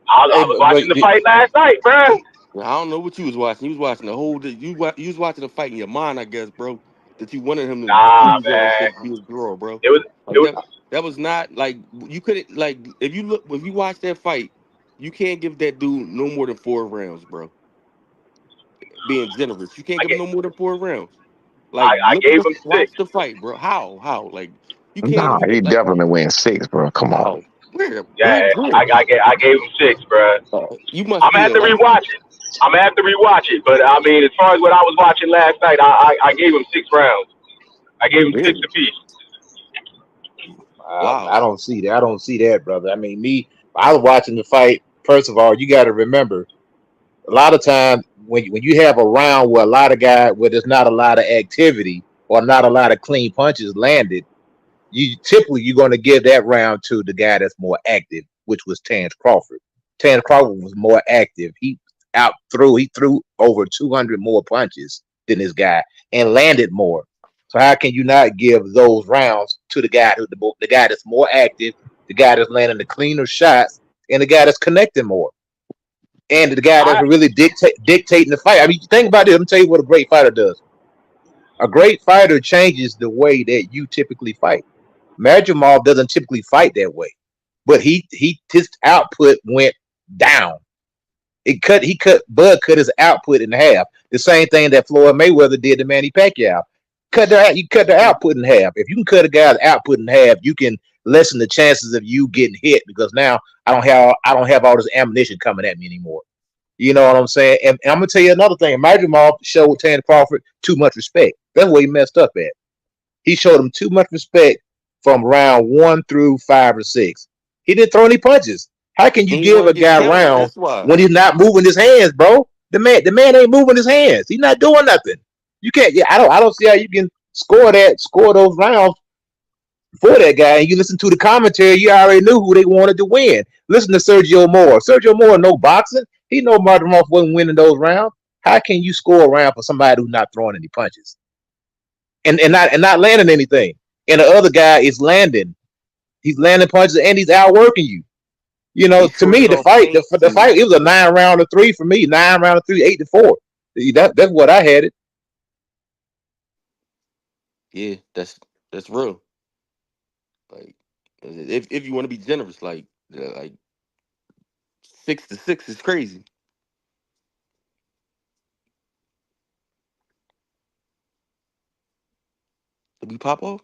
I Hey, was watching the fight last night, bro. I don't know what you was watching. You was watching the whole. You was watching the fight in your mind, I guess, bro. That you wanted him to Nah, lose or to man. be his girl, bro. It was it Like was that was not like you couldn't like if you watch that fight, you can't give that dude no more than 4 rounds, bro. Being generous, you can't I give him gave no more than 4 rounds. Like I gave him watch six. the fight, bro. How like you can't Nah, even he like definitely wins 6, bro. Come on. how where Yeah, where I gave him six, bro. you must I'm gonna be have in to like rewatch it. I'm gonna have to rewatch it. But I mean, as far as what I was watching last night, I gave him 6 rounds. I gave him six really apiece. wow. I don't see that. I don't see that, brother. I mean, I was watching the fight. First of all, you got to remember, a lot of times when you have a round where there's not a lot of activity or not a lot of clean punches landed, you're going to give that round to the guy that's more active, which was Terence Crawford. Terence Crawford was more active. He threw over 200 more punches than this guy and landed more. So how can you not give those rounds to the guy that's more active, the guy that's landing the cleaner shots, and the guy that's connecting more, and the guy that's I really dictating the fight? I mean, think about it. Let me tell you what a great fighter does. A great fighter changes the way that you typically fight. Madrimov doesn't typically fight that way, but his output went down. Bud cut his output in half. The same thing that Floyd Mayweather did to Manny Pacquiao. You cut the output in half. If you can cut a guy's output in half, you can lessen the chances of you getting hit because now I don't have all this ammunition coming at me anymore. You know what I'm saying? And I'm gonna tell you another thing. Madrimov showed Terence Crawford too much respect. That's where he messed up at. He showed him too much respect from round 1 through 5 or 6. He didn't throw any punches. How can you He give want a to get guy counted. round That's why. when he's not moving his hands, bro? The man ain't moving his hands. He's not doing nothing. You can't. Yeah, I don't see how you can score those rounds for that guy. And you listen to the commentary, you already knew who they wanted to win. Listen to Sergio Moore. Sergio Moore, no boxing. He know Madrimov wasn't winning those rounds. How can you score a round for somebody who's not throwing any punches and not landing anything? And the other guy is landing. He's landing punches and he's outworking you. He To showed me, it the off fight, feints the too. fight, it was a 9 round of 3 for me. 9 round of 3, 8-4. That's what I had it. Yeah, that's real. Like, if you want to be generous, like 6 to 6 is crazy. Did we pop off?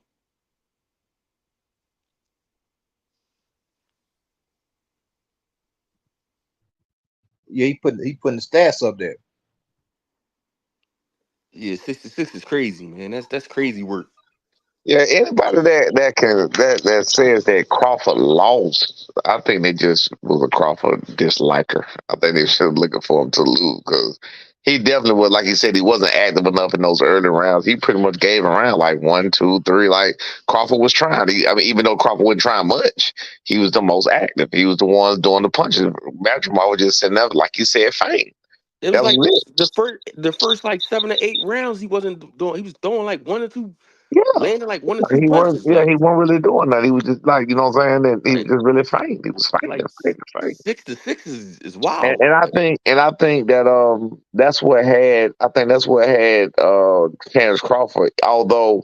Yeah, he putting the stats up there. Yeah, 6 to 6 is crazy, man. That's crazy work. Yeah, anybody that says that Crawford lost, I think they just was a Crawford disliker. I think they should have looking for him to lose because he definitely was. Like he said, he wasn't active enough in those early rounds. He pretty much gave around like 1, 2, 3. Like Crawford was trying. I mean, even though Crawford wasn't trying much, he was the most active. He was the one doing the punches. Madrimov was just sitting up, like you said, faint. It was That was like it. the first like 7 to 8 rounds, he wasn't doing. He was throwing like one or two, Yeah. landing like one or two He wasn't. punches. Yeah, he Like wasn't really doing that. He was just like, you know what I'm saying. And he was like just really faint. He was fainting, like fainting, fainting. 6 to 6 is And, wild. and I Like, think and I think that that's what had Terence Crawford. Although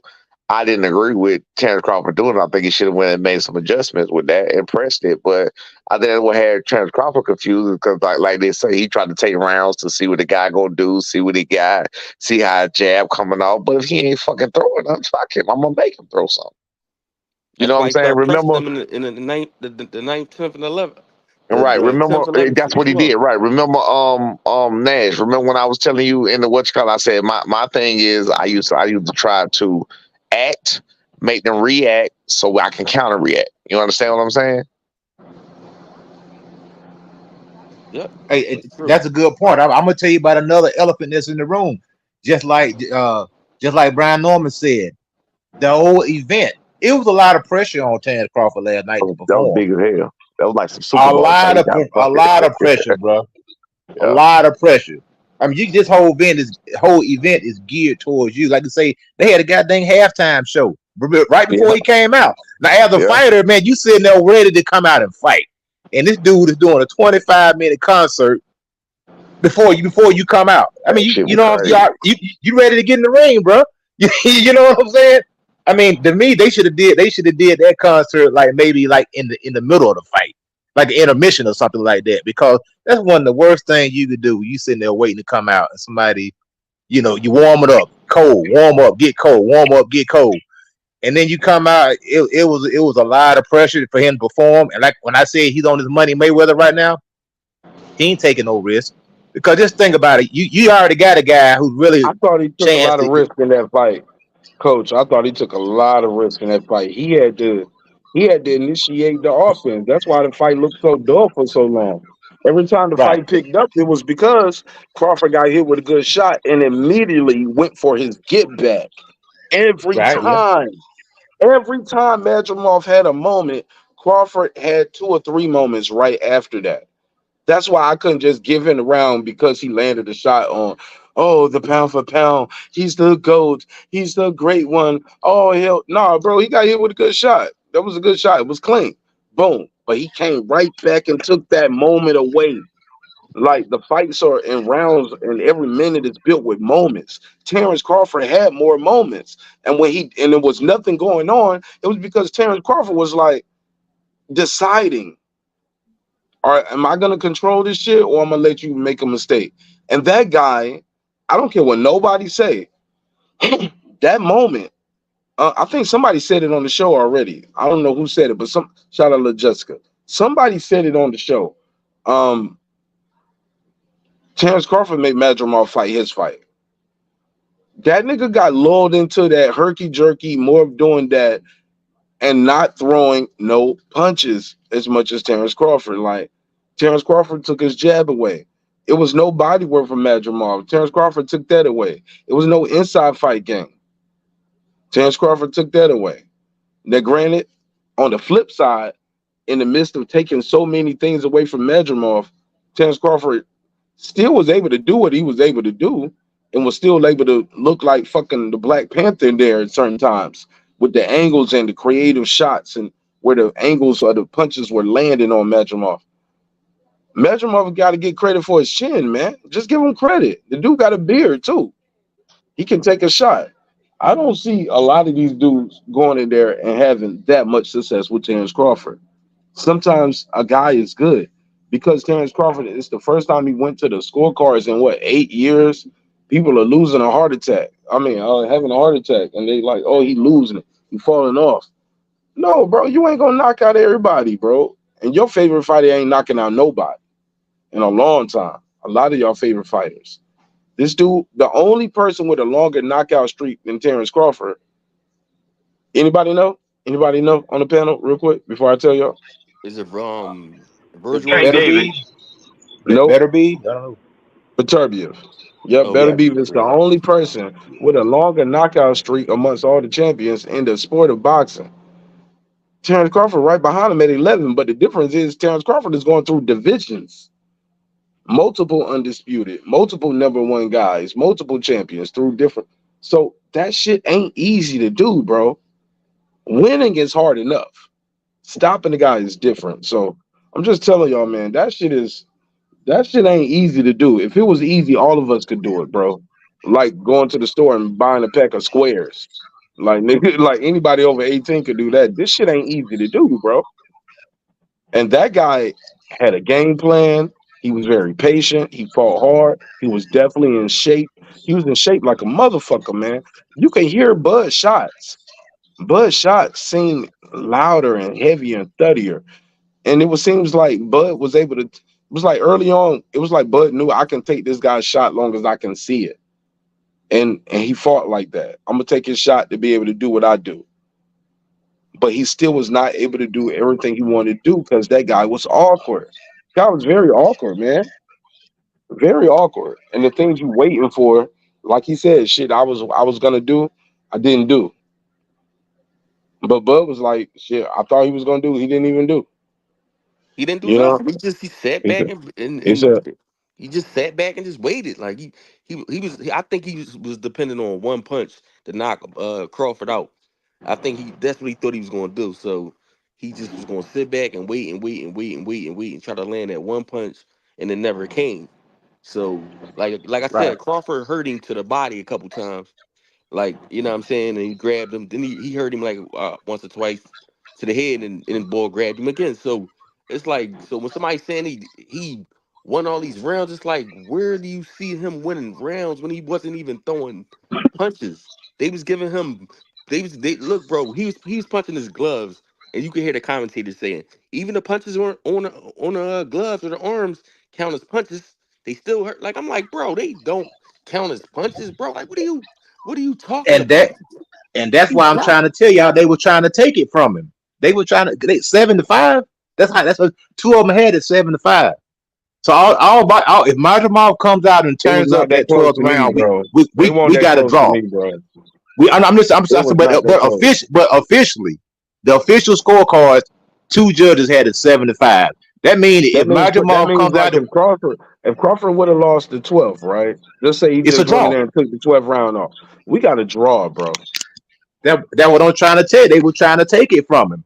I didn't agree with Terence Crawford doing it, I think he should have went and made some adjustments with that and pressed it. But I think that's what had Terence Crawford confused because like they say, he tried to take rounds to see what the guy gonna do, see what he got, see how a jab coming off. But if he ain't fucking throwing, I'm fuck him. I'm gonna make him throw something. You that's know what why I'm he saying? started pressing Remember, them in the ninth, the ninth, 10th, and 11th, right. the Remember, 10th, 11th, that's and what he 12th. did. Right. Remember, Nash. Remember when I was telling you in the what you call? I said my thing is I used to try to act, make them react, so I can counter react. You understand what I'm saying? Yep, Hey, very true. that's a good point. I'm gonna tell you about another elephant that's in the room. Just like just like Brian Norman said, the whole event. It was a lot of pressure on Terence Crawford last night to That was perform. big as hell. That was like some Super Bowl shit. He got A fucking lot of pressure, bro. A yeah, lot of pressure. I mean, this whole event is geared towards you. Like I say, they had a goddamn halftime show right before yeah, he came out. Now, as a yeah. fighter, man, you sitting there ready to come out and fight, and this dude is doing a 25-minute concert before you come out. I That mean, shit you was know crazy. you ready to get in the ring, bro? You know what I'm saying? I mean, to me, they should have did that concert like maybe like in the middle of the fight, like an intermission or something like that, because that's one of the worst things you could do. You sitting there waiting to come out, and somebody, you warm it up, cold, warm up, get cold, warm up, get cold, and then you come out. It was a lot of pressure for him to perform, and like when I say he's on his money Mayweather right now, he ain't taking no risk because just think about it. You already got a guy who's really I thought he took a chance lot of to risk in that fight, Coach. I thought he took a lot of risk in that fight. He had to initiate the offense. That's why the fight looked so dull for so long. Every time the right, fight picked up, it was because Crawford got hit with a good shot and immediately went for his get back. Every right, yeah, time. Every time Madrimov had a moment, Crawford had 2 or 3 moments right after that. That's why I couldn't just give him the round because he landed a shot on. Oh, the pound for pound. He's the GOAT. He's the great one. Oh, hell. Nah, bro, he got hit with a good shot. That was a good shot. It was clean. Boom. But he came right back and took that moment away. Like the fights are in rounds, and every minute is built with moments. Terence Crawford had more moments, and there was nothing going on, it was because Terence Crawford was like deciding, all right, am I gonna control this shit or I'm gonna let you make a mistake? And that guy, I don't care what nobody say, that moment, I think somebody said it on the show already. I don't know who said it, but some shout out to Jessica. Somebody said it on the show. Um, Terence Crawford made Madrimov fight his fight. That nigga got lulled into that herky jerky, more of doing that and not throwing no punches as much as Terence Crawford. Like Terence Crawford took his jab away. It was no body work from Madrimov. Terence Crawford took that away. It was no inside fight game. Terence Crawford took that away. Now, granted, on the flip side, in the midst of taking so many things away from Madrimov, Terence Crawford still was able to do what he was able to do and was still able to look like fucking the Black Panther in there at certain times with the angles and the creative shots and where the angles of the punches were landing on Madrimov. Madrimov got to get credit for his chin, man. Just give him credit. The dude got a beard too. He can take a shot. I don't see a lot of these dudes going in there and having that much success with Terence Crawford. Sometimes a guy is good because Terence Crawford, it's the first time he went to the scorecards in what, 8 years. People are losing a heart attack. I mean, having a heart attack, and they like, oh, he losing it, he falling off. No, bro, you ain't gonna knock out everybody, bro. And your favorite fighter ain't knocking out nobody in a long time. A lot of y'all favorite fighters. This dude, the only person with a longer knockout streak than Terence Crawford. Anybody know? Anybody know on the panel, real quick, before I tell y'all? Is it It's Virgil Tank Better Ortiz? Davis. be, Nope. better be. I don't know. Beterbiev. Yep, Oh Better yeah, Beav is the only person with a longer knockout streak amongst all the champions in the sport of boxing. Terence Crawford right behind him at 11, but the difference is Terence Crawford is going through divisions, multiple undisputed, multiple number one guys, multiple champions through different. So that shit ain't easy to do, bro. Winning is hard enough. Stopping the guy is different. So I'm just telling y'all, man, that shit ain't easy to do. If it was easy, all of us could do it, bro. Like going to the store and buying a pack of squares. Like nigga, like anybody over 18 could do that. This shit ain't easy to do, bro. And that guy had a game plan. He was very patient. He fought hard. He was definitely in shape. He was in shape like a motherfucker, man. You can hear Bud shots. Bud shots seem louder and heavier and thuddier. And it was seems like Bud was able to. It was like early on. It was like Bud knew I can take this guy's shot long as I can see it, and he fought like that. I'm gonna take his shot to be able to do what I do. But he still was not able to do everything he wanted to do because that guy was awkward. Guy was very awkward, man. Very awkward. And the things you waiting for, like he said, shit, I was gonna do, I didn't do. But Bud was like, shit, I thought he was gonna do, he didn't even do. he didn't do You know, nothing. He sat he back said, and he said, he just sat back and just waited. Like he was. I think was depending on one punch to knock Crawford out. I think that's what he thought he was going to do. So he just was going to sit back and wait and wait and wait and wait and wait and try to land that one punch, and it never came. So like I Right. said, Crawford hurt him to the body a couple times. Like, you know what I'm saying? And he grabbed him. Then he hurt him like once or twice to the head, and then Ball grabbed him again. So it's like, so when somebody's saying he won all these rounds, it's like, where do you see him winning rounds when he wasn't even throwing punches? They was giving him, they look, bro. He was punching his gloves, and you could hear the commentators saying even the punches on the gloves or the arms count as punches. They still hurt. Like, I'm like, bro, they don't count as punches, bro. Like, what are you talking And about? that and that's He why I'm trying dropped. to tell y'all they were trying to take it from him. They were trying to 7-5. That's what two of them had at 7-5. So all if Madrimov comes out and it was turns not up that that close 12th to me, round, bro. we we It wasn't we that got a close to draw. me, bro. I'm just It was but not that close. officially, the official scorecards, two judges had it 7-5. That means That if means that Madrimov means comes like out, if Crawford would have lost the 12th, right? Just say he it's a just went in draw. there and took the 12th round off. We got a draw, bro. That what I'm trying to tell you. They were trying to take it from him.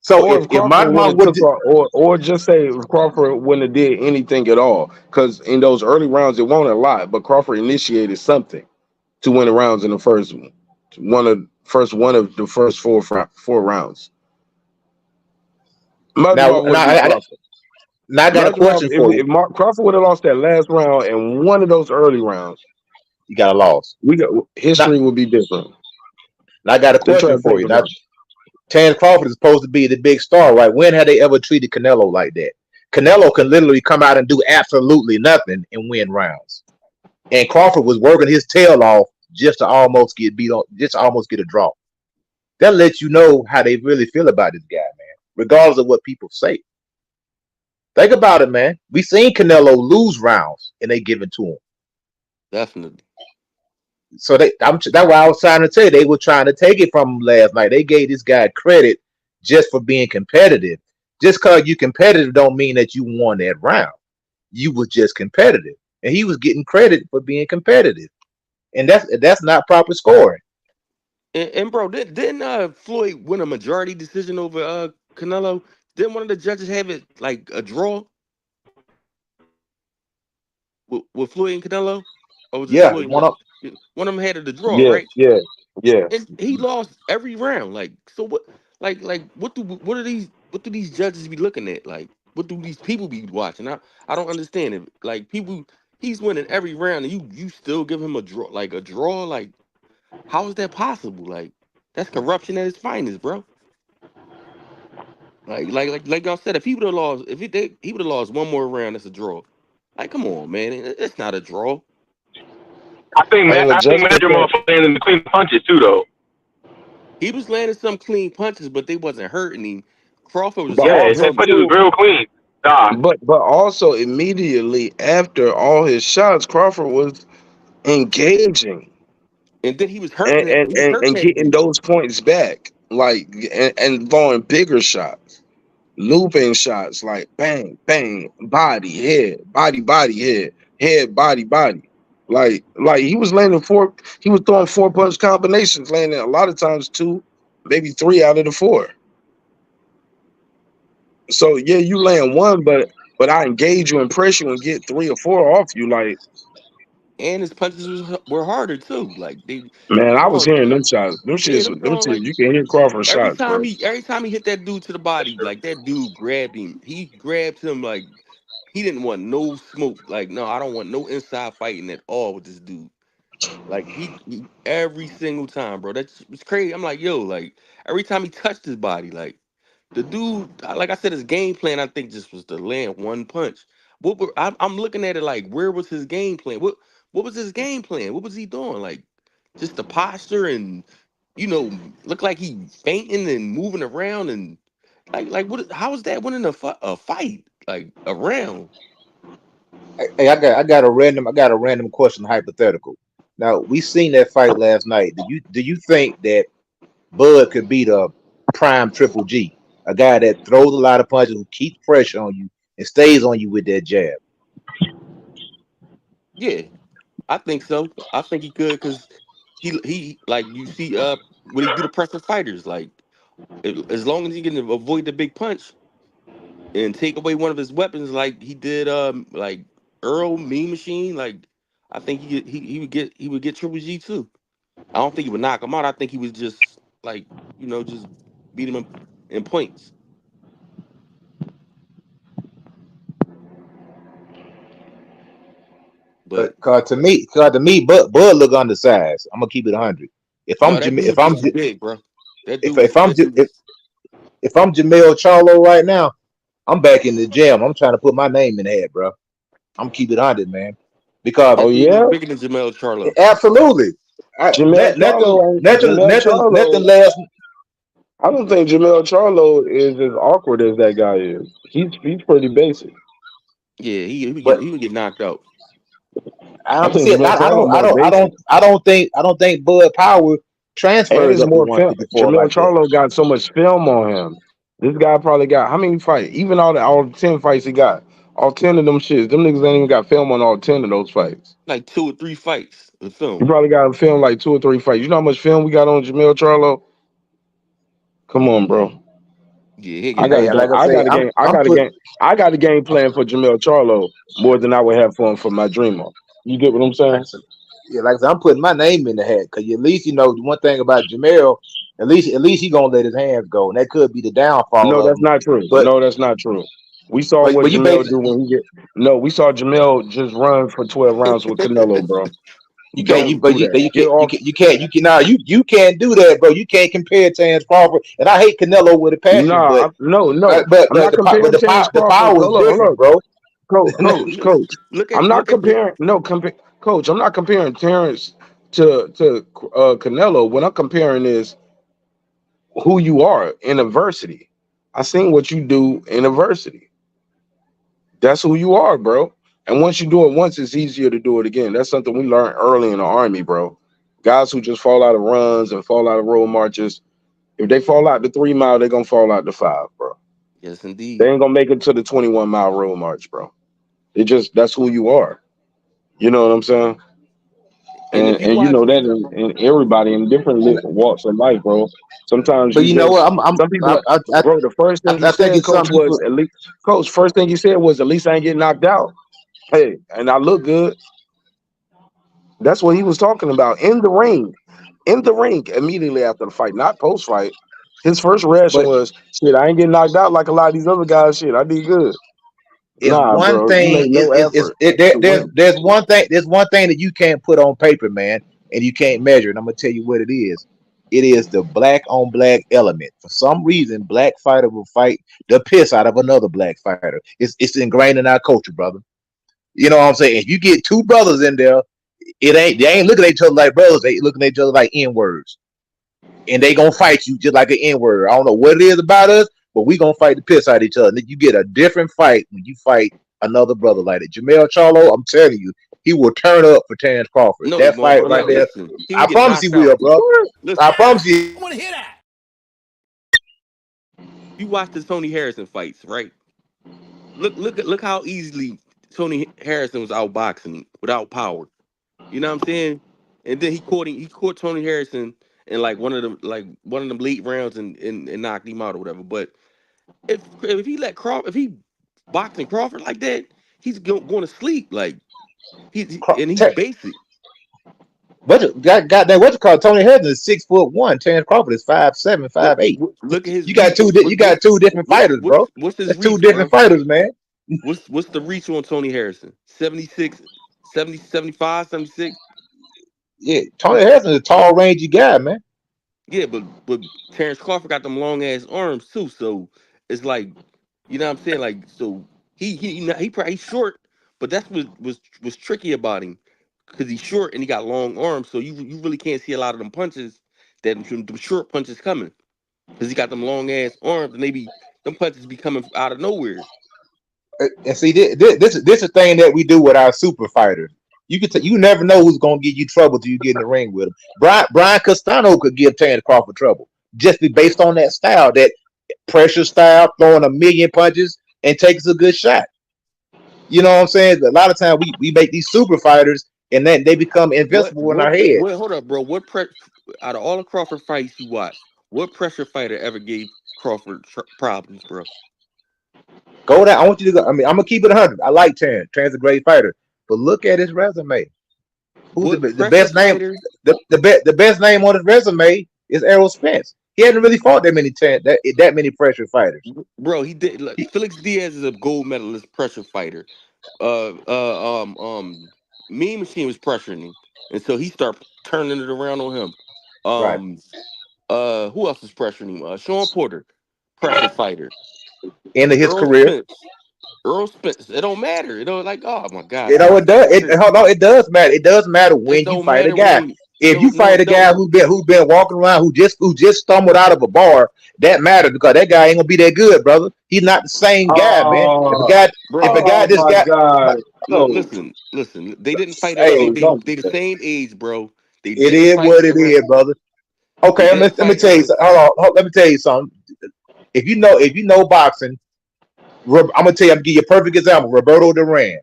So Or if if Crawford would Madrimov have would, took off, or just say if Crawford wouldn't have did anything at all, because in those early rounds it wasn't a lot, but Crawford initiated something to win the rounds in the first four rounds. now Madrimov would have beat Crawford. now I got a Madrimov, question if, for you. if Mark Crawford would have lost that last round and one of those early rounds, You got a loss. we got Now, history would be different. now I got a Just try question to for think you. Now about it. Terence Crawford is supposed to be the big star, right? When had they ever treated Canelo like that? Canelo can literally come out and do absolutely nothing and win rounds. And Crawford was working his tail off just to almost get beat on, just to almost get a draw. That lets you know how they really feel about this guy, man, regardless of what people say. Think about it, man. We seen Canelo lose rounds and they give it to him. Definitely. So that's why I was trying to tell you they were trying to take it from him last night. They gave this guy credit just for being competitive. Just because you competitive don't mean that you won that round. You was just competitive, and he was getting credit for being competitive, and that's not proper scoring. And bro, didn't Floyd win a majority decision over Canelo? Didn't one of the judges have it like a draw with Floyd and Canelo? Or was it Yeah, Floyd? one up. One of them had it a draw, Yeah, right? yeah. Yeah. and he lost every round. Like, so what? Like what do these judges be looking at? Like, what do these people be watching? I don't understand it. Like, people, he's winning every round, and you still give him a draw, like a draw. Like, how is that possible? Like, that's corruption at its finest, bro. Like y'all said, if he would have lost, he would have lost one more round, it's a draw. Like, come on, man, it's not a draw. Hey, I think adjustment Madrimov that. landing the clean punches too, though. He was landing some clean punches, but they wasn't hurting him. Crawford was But Yeah, hitting his also heavy. punches was too, real clean. Nah, but also immediately after all his shots, Crawford was engaging And then he was and hurting it. and, He was and, hurting and that getting dude. those points back, like and throwing bigger shots, looping shots, like bang, bang, body, head, body, head, head, body. Like he was landing four. He was throwing four punch combinations, landing a lot of times two, maybe three out of the four. So yeah, you land one, but I engage you and press you and get three or four off you. Like, And his punches were harder too. Like, man, he I was throwing, hearing them shots. Them yeah, shits, them them throwing shits. like You can hear Crawford shots, bro. every time he hit that dude to the body, like that dude grabbed him. He grabbed him like he didn't want no smoke. Like, no, I don't want no inside fighting at all with this dude. Like, he every single time, bro. That's it's crazy. I'm like, yo, like every time he touched his body, like the dude, like I said, his game plan, I think, just was to land one punch. I'm looking at it like, where was his game plan? What was his game plan? What was he doing? Like, just the posture and look like he fainting and moving around and like what? How is that winning a fight? Like a round? Hey, I got a random question, hypothetical. Now we seen that fight last night. Do you think that Bud could beat a prime Triple G, a guy that throws a lot of punches, who keeps pressure on you and stays on you with that jab? Yeah, I think so. I think he could because he like you see what he do to pressure fighters like. As long as he can avoid the big punch and take away one of his weapons, like he did, like Earl Mean Machine, like I think he would get Triple G too. I don't think he would knock him out. I think he was just like just beat him in points. But Cause to me, Bud look undersized. I'm gonna keep it 100. If no, I'm that If dude I'm just was big, bro. That dude if was I'm that dude was if I'm Jamel Charlo right now, I'm back in the gym. I'm trying to put my name in the hat, bro. I'm keep it 100, man. Because Oh that dude was yeah, bigger than Jamel Charlo. absolutely, Jamel Charlo ain't Jamel nothing Charlo. last. I don't think Jamel Charlo is as awkward as that guy is. He's pretty basic. Yeah, But he would get knocked out. I think see, Jamel Charlo more basic, I don't think Bud Power and transfers it's up to more film. 154 Jamel like that. Charlo got so much film on him. This guy probably got how many fights? Even all 10 fights he got, all 10 of them shits. Them niggas ain't even got film on all 10 of those fights. Like two or three fights of He film. probably got a film like two or three fights. You know how much film we got on Jamel Charlo? Come on, bro. Yeah, he get I got a Hey, knocked game. like out. I I say, got a game. I I'm got a put game. I got a game plan for Jamel Charlo more than I would have for him for my dreamer. You get what I'm like I saying? said, yeah, like I said, I'm putting my name in the hat because at least the one thing about Jamel, at least he gonna let his hands go, and that could be the downfall No, of that's him. not true. But No, that's not true. We saw what you Jamel do basically when he get. No, we saw Jamel just run for 12 rounds with Canelo, bro. you can't Don't do that. you Get can't off. you can't do that, bro. You can't compare Terence Crawford, and I hate Canelo with a passion, Nah, but no. I'm not comparing Terence the Crawford. power is Hold on, hold different, on. bro. Coach. I'm not Look at comparing. No, Coach. I'm not comparing Terrence to Canelo. What I'm comparing is who you are in adversity. I seen what you do in adversity. That's who you are, bro. And once you do it once, it's easier to do it again. That's something we learned early in the army, bro. Guys who just fall out of runs and fall out of road marches, if they fall out the 3 mile, they're gonna fall out the 5, bro. yes, They indeed. ain't gonna make it to the 21 mile road march, bro. It just that's who you are. You know what I'm saying? And if And you and you watch, know that in everybody in different walks of life, bro. Sometimes But you you know just what? some people, bro. The first thing he I think said, it's some coach, people. was at least, coach. First thing he said was at least I ain't getting knocked out. Hey, and I look good. That's what he was talking about in the ring. in the ring immediately after the fight, not post fight. His first reaction But was, "Shit, I ain't getting knocked out like a lot of these other guys. Shit, I did good." it's Nah, one bro, you thing. made no effort to win. There's one thing. There's one thing that you can't put on paper, man, and you can't measure. And I'm gonna tell you what it is. It is the black on black element. For some reason, black fighter will fight the piss out of another black fighter. It's ingrained in our culture, brother. You know what I'm saying? If you get two brothers in there, they ain't looking at each other like brothers. They looking at each other like N words, and they gonna fight you just like an N word. I don't know what it is about us, but we gonna fight the piss out of each other. And then you get a different fight when you fight another brother like that. Jamel Charlo, I'm telling you, he will turn up for Terence Crawford. No, he That won't, fight bro. right Now there, listen, he will I get promise he knocked out. will, bro. I Listen, promise you. you watch the Tony Harrison fights, right? Look how easily Tony Harrison was outboxing without power. You know what I'm saying? And then he caught Tony Harrison in like one of them late rounds and knocked him out or whatever. But if he let Crawford, if he boxing Crawford like that, he's going to sleep. Like and he's basic. Goddamn, what you call it? Tony Harrison is 6'1". Terence Crawford is 5'7", But 5'8". look at his You got reach. two. You got two different fighters, bro. What's his That's two reach, different bro? fighters, man. What's the reach on Tony Harrison? 76, 70, 75, 76. Yeah, Tony Harrison is a tall, rangy guy, man. Yeah, but Terrence Crawford got them long ass arms too. So it's like, you know what I'm saying? Like, so he probably he's short, but that's what was tricky about him because he's short and he got long arms. So you really can't see a lot of them punches them short punches coming because he got them long ass arms and them punches be coming out of nowhere. And see, this is thing that we do with our super fighters. You never know who's gonna give you trouble till you get in the ring with him. Brian Castano could give Terence Crawford trouble just based on that style, that pressure style, throwing a million punches and takes a good shot. You know what I'm saying? A lot of times we make these super fighters and then they become invincible in our head. Hold up, bro? Out of all the Crawford fights you watched, what pressure fighter ever gave Crawford problems, bro? Go down. I want you to go. I mean, I'm gonna keep it 100. I like Terence. Terence is a great fighter, but look at his resume. Who's What the pressure best name? fighter, The best name on his resume is Errol Spence. He hadn't really fought that many pressure fighters. bro? He did. Like, He- Felix Diaz is a gold medalist pressure fighter. Uh, Mean Machine was pressuring him, and so he started turning it around on him. right. Um, who else was pressuring him? Sean Porter, pressure fighter. End of his Earl career. Spence. Earl Spence. It don't matter. It don't like. Oh my God, You know stop it does. saying shit. Hold on, it does matter. It does matter It when you don't fight a matter when guy. they. If you No, fight a guy who's been walking around who just stumbled out of a bar, that matters because that guy ain't gonna be that good, brother. He's not the same guy, man. If a Oh, guy if a bro. guy oh just my got God, coach, Listen. They didn't fight at. hey, coach, They the same age, bro. They it didn't is fight what it around. is, brother. They Okay, didn't let me fight tell at you the. something. Let me tell you something. If you know boxing, I'm gonna tell you. I'm gonna give you a perfect example. Roberto Duran.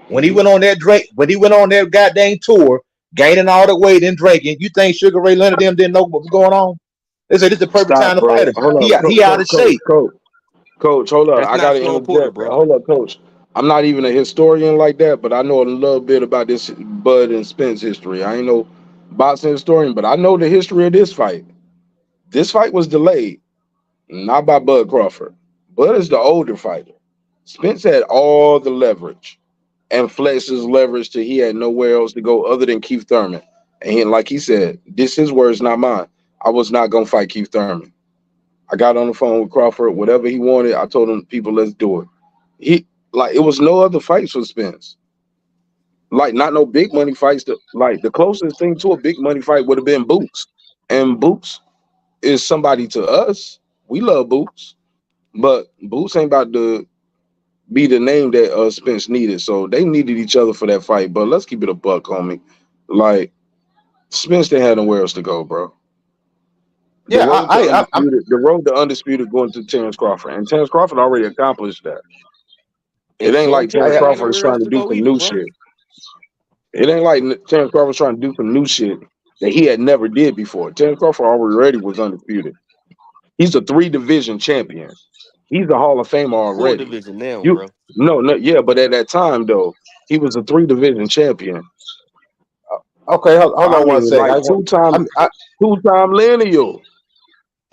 When he Mhm. went on that goddamn tour, gaining all the weight and drinking, you think Sugar Ray Leonard them didn't know what was going on? They said this is the perfect stop, time to bro. fight him. Hold up, He out of shape. coach. Hold up, That's I not gotta Sean Porter, interject. bro. Hold up, coach. I'm not even a historian like that, but I know a little bit about this Bud and Spence history. I ain't no boxing historian, but I know the history of this fight. This fight was delayed, not by Bud Crawford. Bud is the older fighter. Spence had all the leverage and flexed his leverage till he had nowhere else to go other than Keith Thurman. And like he said, this his words, not mine. I was not gonna fight Keith Thurman. I got on the phone with Crawford, whatever he wanted. I told him, people, let's do it. He like it was no other fights for Spence. Like not no big money fights. Like the closest thing to a big money fight would have been Boots, and Boots is somebody to us. We love Boots, but Boots ain't about to be the name that Spence needed. So they needed each other for that fight. But let's keep it a buck, homie. Like Spence didn't have nowhere else to go, bro. The Yeah, road to I'm undisputed, going to Terence Crawford, and Terence Crawford already accomplished that. It And ain't Sean like Terence Porter ain't had Crawford is nowhere else trying to to do go some either, new bro. shit. It ain't like Terence Crawford trying to do some new shit that he had never did before. Terence Crawford already was undisputed. He's a 3 division champion. He's a Hall of Famer Four already. division now, You bro. no, no, yeah, but at that time though, he was a 3 division champion. Okay, hold I on one mean, second. like two-time lineal,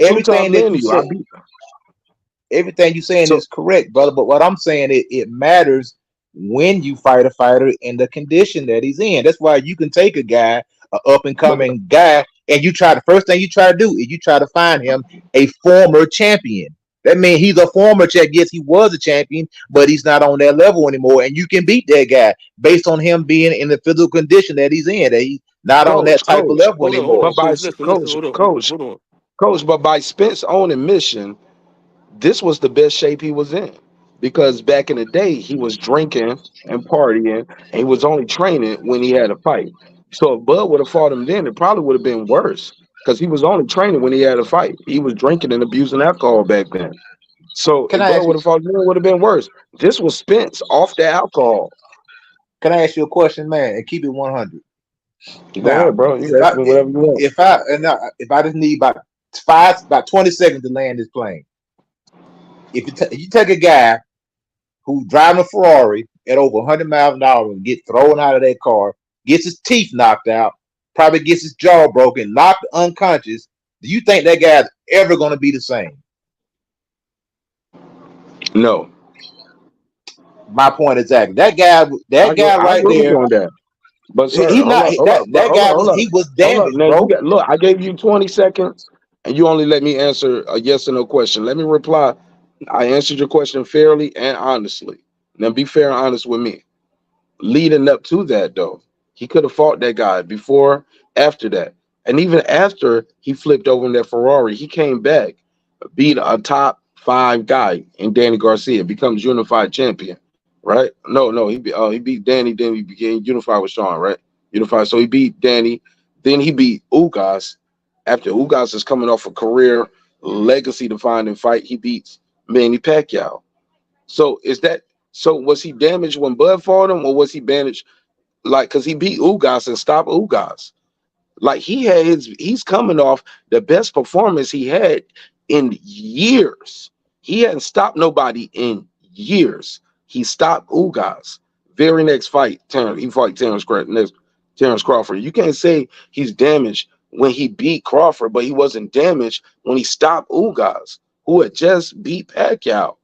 two-time Everything that you lineal. I said. beat. Everything you're saying So is correct, brother. But what I'm saying, it matters when you fight a fighter in the condition that he's in. That's why you can take a guy, a up and but coming guy, and you try the first thing you try to do is you try to find him a former champion. That means he's a former champ. Yes, he was a champion, but he's not on that level anymore. And you can beat that guy based on him being in the physical condition that he's in, that he's not on that type of level Hold anymore. on, coach. Listen, hold on. coach, but by Spence' own admission, this was the best shape he was in because back in the day he was drinking and partying and he was only training when he had a fight. So if Bud would have fought him then, it probably would have been worse because he was only training when he had a fight. He was drinking and abusing alcohol back then. So Can if I Bud ask you? would have fought then, it would have been worse. This was Spence off the alcohol. Can I ask you a question, man? And keep it 100. Go Now, ahead, bro. You if can I ask me whatever you want. if I just need about 20 seconds to land this plane, if you take a guy who driving a Ferrari at over 100 miles an hour and get thrown out of that car, gets his teeth knocked out, probably gets his jaw broken, knocked unconscious, do you think that guy's ever going to be the same? No, My point exactly. That guy I right agree with you there, on that. But sir, he's not that guy hold up, he was hold up. damaged, Now you bro. got look. I gave you 20 seconds, and you only let me answer a yes or no question. Let me reply. I answered your question fairly and honestly. Now be fair and honest with me. Leading up to that, though, he could have fought that guy before, after that, and even after he flipped over in that Ferrari, he came back, beat a top five guy in Danny Garcia, becomes unified champion, right? No, he beat Danny, then he became unified with Sean, right? Unified. So he beat Danny, then he beat Ugas. After Ugas is coming off a career legacy defining fight, he beats Manny Pacquiao. So is that so? Was he damaged when Bud fought him, or was he damaged like because he beat Ugas and stopped Ugas? Like he's coming off the best performance he had in years. He hadn't stopped nobody in years. He stopped Ugas. Very next fight, he fought Terence Crawford. You can't say he's damaged when he beat Crawford, but he wasn't damaged when he stopped Ugas, who had just beat Pacquiao.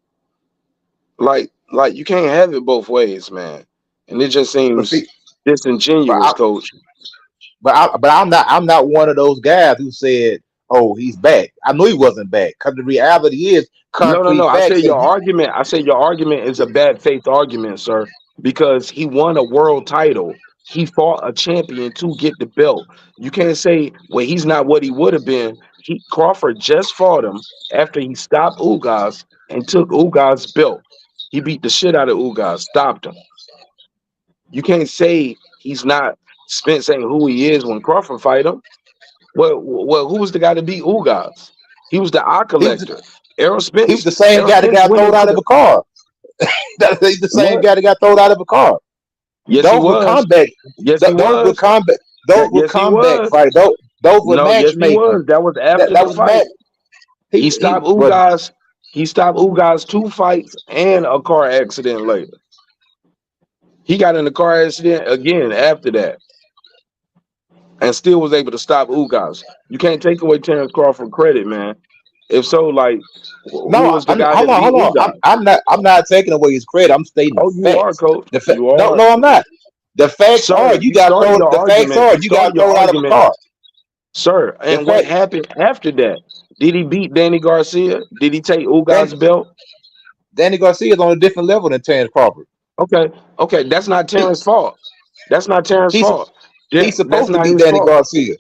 Like you can't have it both ways, man. And it just But seems see, but disingenuous, I, coach. but I'm not one of those guys who said, "Oh, he's back." I knew he wasn't back because the reality is, No. concrete I facts said say your argument. I said your argument is a bad faith argument, sir, because he won a world title. He fought a champion to get the belt. You can't say, well, he's not what he would have been. Crawford just fought him after he stopped Ugas and took Ugas' belt. He beat the shit out of Ugas, stopped him. You can't say he's not Spence ain't who he is when Crawford fight him. Well, who was the guy to beat Ugas? He was the eye he was collector. Errol he was Spence, the same Errol guy that Spence got went thrown into out of the a car. He's the same what? guy that got thrown out of a car. Yes, he Those were was. combat. Yes, he Those were was. combat. Those were Yes, he combat was. fights. Those were No, yes, he matchmaking. was. That was after That the was match. fight. He He stopped but Ugas. He stopped Ugas two fights and a car accident later. He got in a car accident again after that, and still was able to stop Ugas. You can't take away Terence Crawford credit, man. If so, like, who no, was the guy hold that on, beat hold on. Ugas? I'm not taking away his credit. I'm stating the Oh, you are, facts. coach. You No, are. no, I'm not. The facts are Sir, you started your the facts argument. are You you got started your thrown out of a argument, car. sir. The And what fact happened after that? Did he beat Danny Garcia? Did he take Dan, Ugas' belt? Danny Garcia is on a different level than Terence Crawford. Okay. That's not He Terrence's fault. That's not Terrence's he's fault. he's That's supposed to not be his Danny fault. Garcia.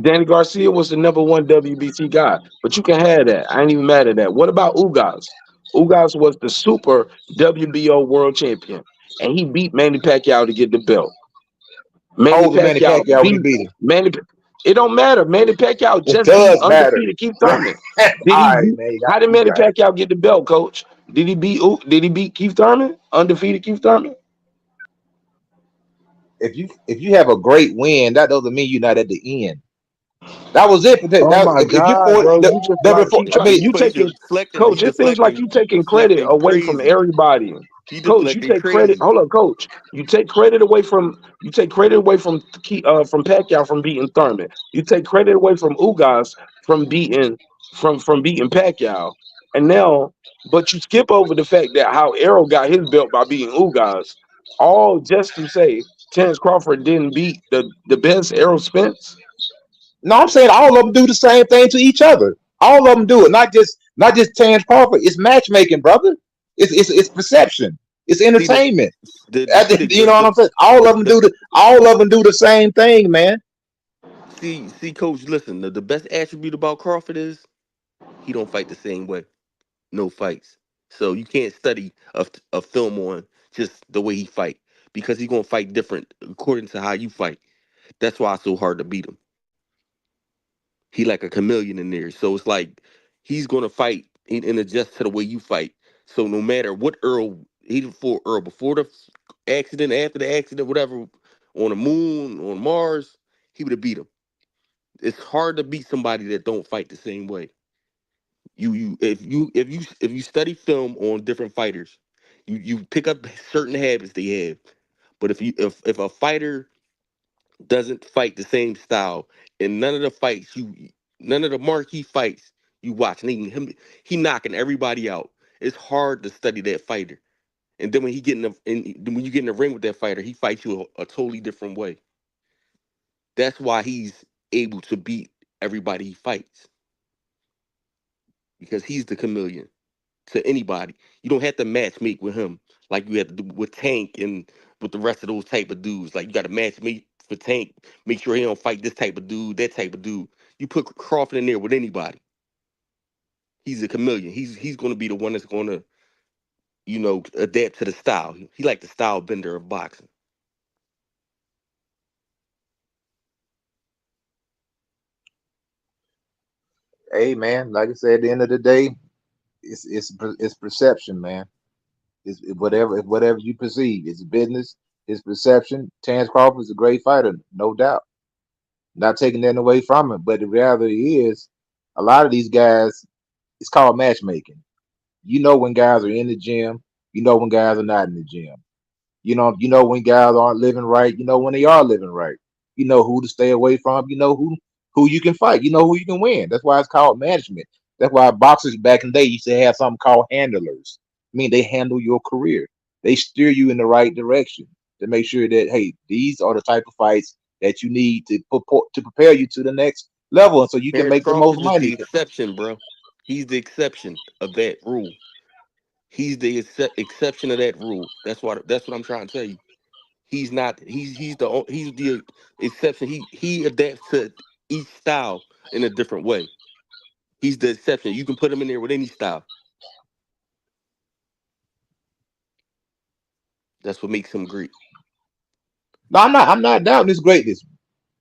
Danny Garcia was the number one WBC guy, but you can have that. I ain't even mad at that. What about Ugas? Ugas was the super WBO world champion, and he beat Manny Pacquiao to get the belt. How Manny old was Manny Pacquiao Pacquiao when he beat beat him? Manny. It don't matter. Manny Pacquiao It just beat does matter. undefeated Keith All Thurman. Did he right, beat? man. How did Manny Pacquiao get the belt, Coach? Did he beat Keith Thurman? Undefeated Keith Thurman? If you have a great win, that doesn't mean you're not at the end. That was it. Oh my If you're God, for bro! You just the like before, keep I trying. mean, You Coach, you're taking, deflecting. Coach. He It seems like deflecting. you taking credit Deflecting away from crazy. everybody. He just Coach, you looking take credit. crazy. Hold up, Coach. You take credit away from Pacquiao from beating Thurman. You take credit away from Ugas from beating Pacquiao. And now, but you skip over the fact that how Errol got his belt by beating Ugas. All just to say Terence Crawford didn't beat the best Errol Spence. No, I'm saying all of them do the same thing to each other. All of them do it, not just Terence Crawford. It's matchmaking, brother. It's perception. It's See entertainment. see You know what I'm saying? All of them do the same thing, man. see, Coach. Listen, the best attribute about Crawford is he don't fight the same way. No fights. So you can't study a film on just the way he fight because he's gonna fight different according to how you fight. That's why it's so hard to beat him. He like a chameleon in there. So it's like he's gonna fight and adjust to the way you fight. So no matter what Earl before the accident, after the accident, whatever, on the moon, on Mars, he would have beat him. It's hard to beat somebody that don't fight the same way. If you study film on different fighters, you pick up certain habits they have. But if a fighter doesn't fight the same style, and none of the marquee fights you watch, and he knocking everybody out. It's hard to study that fighter. And then when you get in the ring with that fighter, he fights you a totally different way. That's why he's able to beat everybody he fights because he's the chameleon to anybody. You don't have to match make with him like you have to do with Tank and with the rest of those type of dudes. Like you got to match make for Tank, make sure he don't fight this type of dude, that type of dude. You put Crawford in there with anybody. He's a chameleon. He's going to be the one that's going to adapt to the style. He like the style bender of boxing. Hey, man, like I said, at the end of the day, it's perception, man. It's whatever you perceive. It's business. It's perception. Terence Crawford is a great fighter, no doubt. Not taking that away from him, but the reality is, a lot of these guys, it's called matchmaking. You know when guys are in the gym. You know when guys are not in the gym. You know when guys aren't living right. You know when they are living right. You know who to stay away from. You know who you can fight. You know who you can win. That's why it's called management. That's why boxers back in the day used to have something called handlers. I mean, they handle your career. They steer you in the right direction to make sure that, hey, these are the type of fights that you need to prepare you to the next level, and so you can Terence make the most Crawford is the money. exception, bro. He's the exception of that rule. He's the exception of that rule. That's what I'm trying to tell you. He's not. He's the exception. He adapts to each style in a different way. He's the exception. You can put him in there with any style. That's what makes him great. No, I'm not doubting his greatness.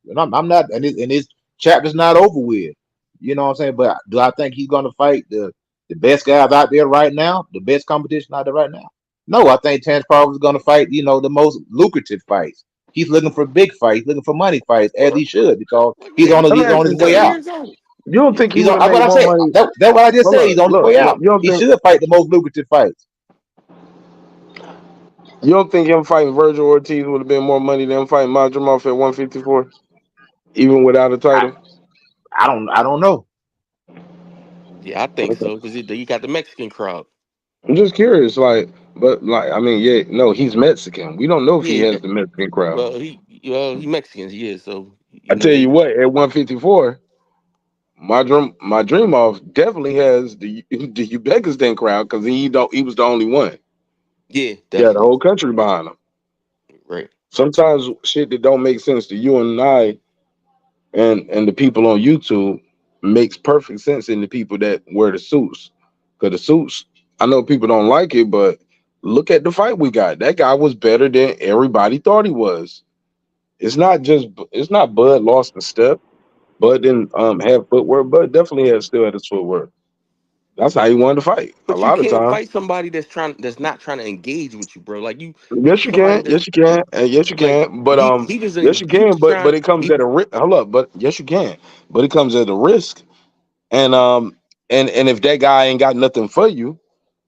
And I'm not, and his chapter's not over with. You know what I'm saying? But do I think he's going to fight the best guys out there right now? The best competition out there right now? No, I think Terence Crawford is going to fight, the most lucrative fights. He's looking for big fights. He's looking for money fights, as he should, because he's Yeah, on his, Let me he's ask on you his he's this. way 30 out. years old. You don't think he He's would on. have What made I more said. money? That's what I just Hold said. up, He's on his way look. out. He should fight the most lucrative fights. You don't think him fighting Virgil Ortiz would have been more money than him fighting Madrimov at 154, even without a I title? I don't know. Yeah, I think so because you got the Mexican crowd. I'm just curious, I mean, yeah, no, he's Mexican. We don't know if he Yeah, has the Mexican crowd. he Mexican. He is. So I tell you they. what, at 154, my dream off definitely has the Uzbekistan crowd because he was the only one. Yeah, He had the definitely. whole country behind him. Right. Sometimes shit that don't make sense to you and I and the people on YouTube makes perfect sense in the people that wear the suits. Because the suits, I know people don't like it, but look at the fight we got. That guy was better than everybody thought he was. It's not Bud lost a step. Bud didn't have footwork. Bud definitely still had his footwork. That's how he wanted to fight. A But you lot of can't times. fight somebody that's not trying to engage with you, bro. Like Yes, you somebody can. that's Yes, you can. And yes, you like can. But he was yes, you he can. was But trying it comes he at a risk. Hold up. But yes, you can. But it comes at a risk. And and if that guy ain't got nothing for you,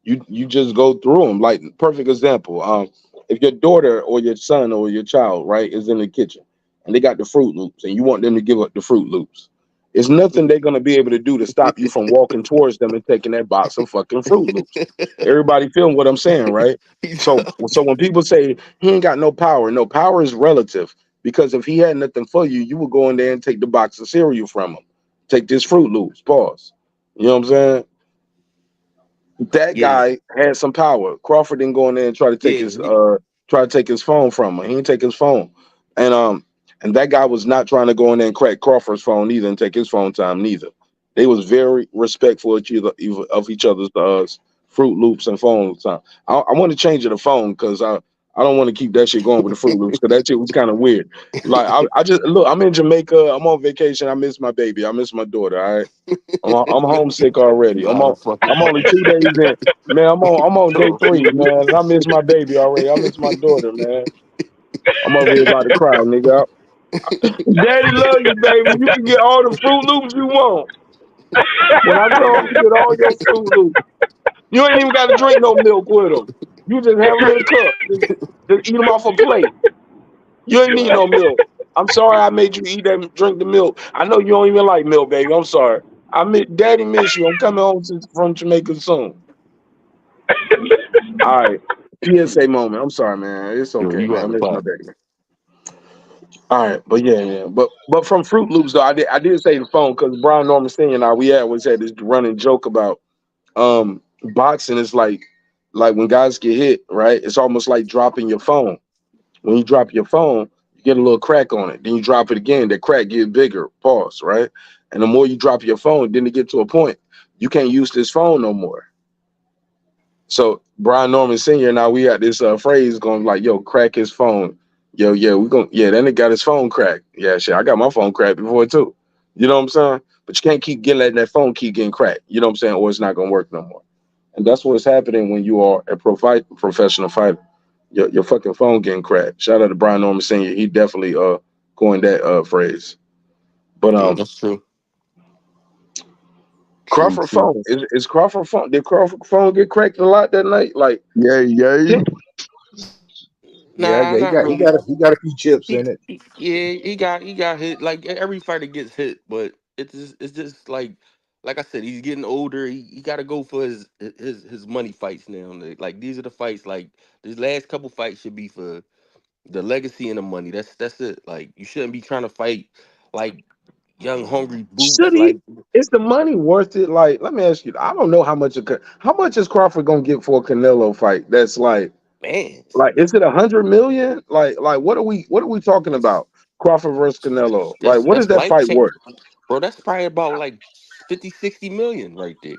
You just go through them. Like perfect example. If your daughter or your son or your child, right, is in the kitchen and they got the Fruit Loops and you want them to give up the Fruit Loops, it's nothing they're gonna be able to do to stop you from walking towards them and taking that box of fucking Fruit Loops. Everybody feeling what I'm saying, right? So when people say he ain't got no power, no, power is relative. Because if he had nothing for you, you would go in there and take the box of cereal from him. Take this Fruit Loops. Pause. You know what I'm saying? That yeah, guy had some power. Crawford didn't go in there and yeah, try to take his phone from him. He didn't take his phone. And that guy was not trying to go in there and crack Crawford's phone either and take his phone time neither. They was very respectful of each other's Fruit Loops and phone time. I want to change it to phone because I don't want to keep that shit going with the Fruit Loops because that shit was kind of weird. Like I just look, I'm in Jamaica, I'm on vacation, I miss my baby, I miss my daughter. All right. I'm homesick already. nah, the fucking I'm only 2 days in. Man, I'm on day oh, 3, man. And I miss my baby already. I miss my daughter, man. I'm over here about to cry, nigga. Daddy love you, baby. You can get all the Fruit Loops you want. When I come home, you get all your Fruit Loops. You ain't even got to drink no milk with them. You just have them in a cup. Just eat them off a plate. You ain't need no milk. I'm sorry I made you eat that, drink the milk. I know you don't even like milk, baby. I'm sorry. Daddy miss you. I'm coming home from Jamaica soon. All right. PSA moment. I'm sorry, man. It's yo, okay, you man. I out of miss my pocket. baby. All right, but yeah. But from Fruit Loops though, I did say the phone because Brian Norman Senior and I we always had this running joke about boxing is like when guys get hit, right? It's almost like dropping your phone. When you drop your phone, you get a little crack on it. Then you drop it again, that crack get bigger. Pause, right? And the more you drop your phone, then it get to a point you can't use this phone no more. So Brian Norman Sr. Now we got this phrase going like, yo, crack his phone. Yo, yeah, we going then it got his phone cracked. Yeah, shit. I got my phone cracked before too. You know what I'm saying? But you can't keep letting that phone keep getting cracked. You know what I'm saying? Or it's not gonna work no more. And that's what's happening when you are a professional fighter. Your fucking phone getting cracked. Shout out to Brian Norman Sr. He definitely coined that phrase. But Yeah, that's true. True, Crawford true. phone is Crawford phone. Did Crawford phone get cracked a lot that night? Like, Yeah, yeah. Yeah, Nah, yeah, not really. he got a few chips He, in it. yeah, he got hit. Like every fighter gets hit, but it's just like I said, he's getting older. He got to go for his money fights now. Like these are the fights. Like these last couple fights should be for the legacy and the money. That's it. Like you shouldn't be trying to fight like young hungry should boots. he? Like Is the money worth it? Like, let me ask you. I don't know how much how much is Crawford gonna get for a Canelo fight? That's man, is it 100 million? Like what are we talking about? Crawford versus Canelo. Like, what is that's that life fight change, worth? bro. That's probably about like 50, 60 million right there.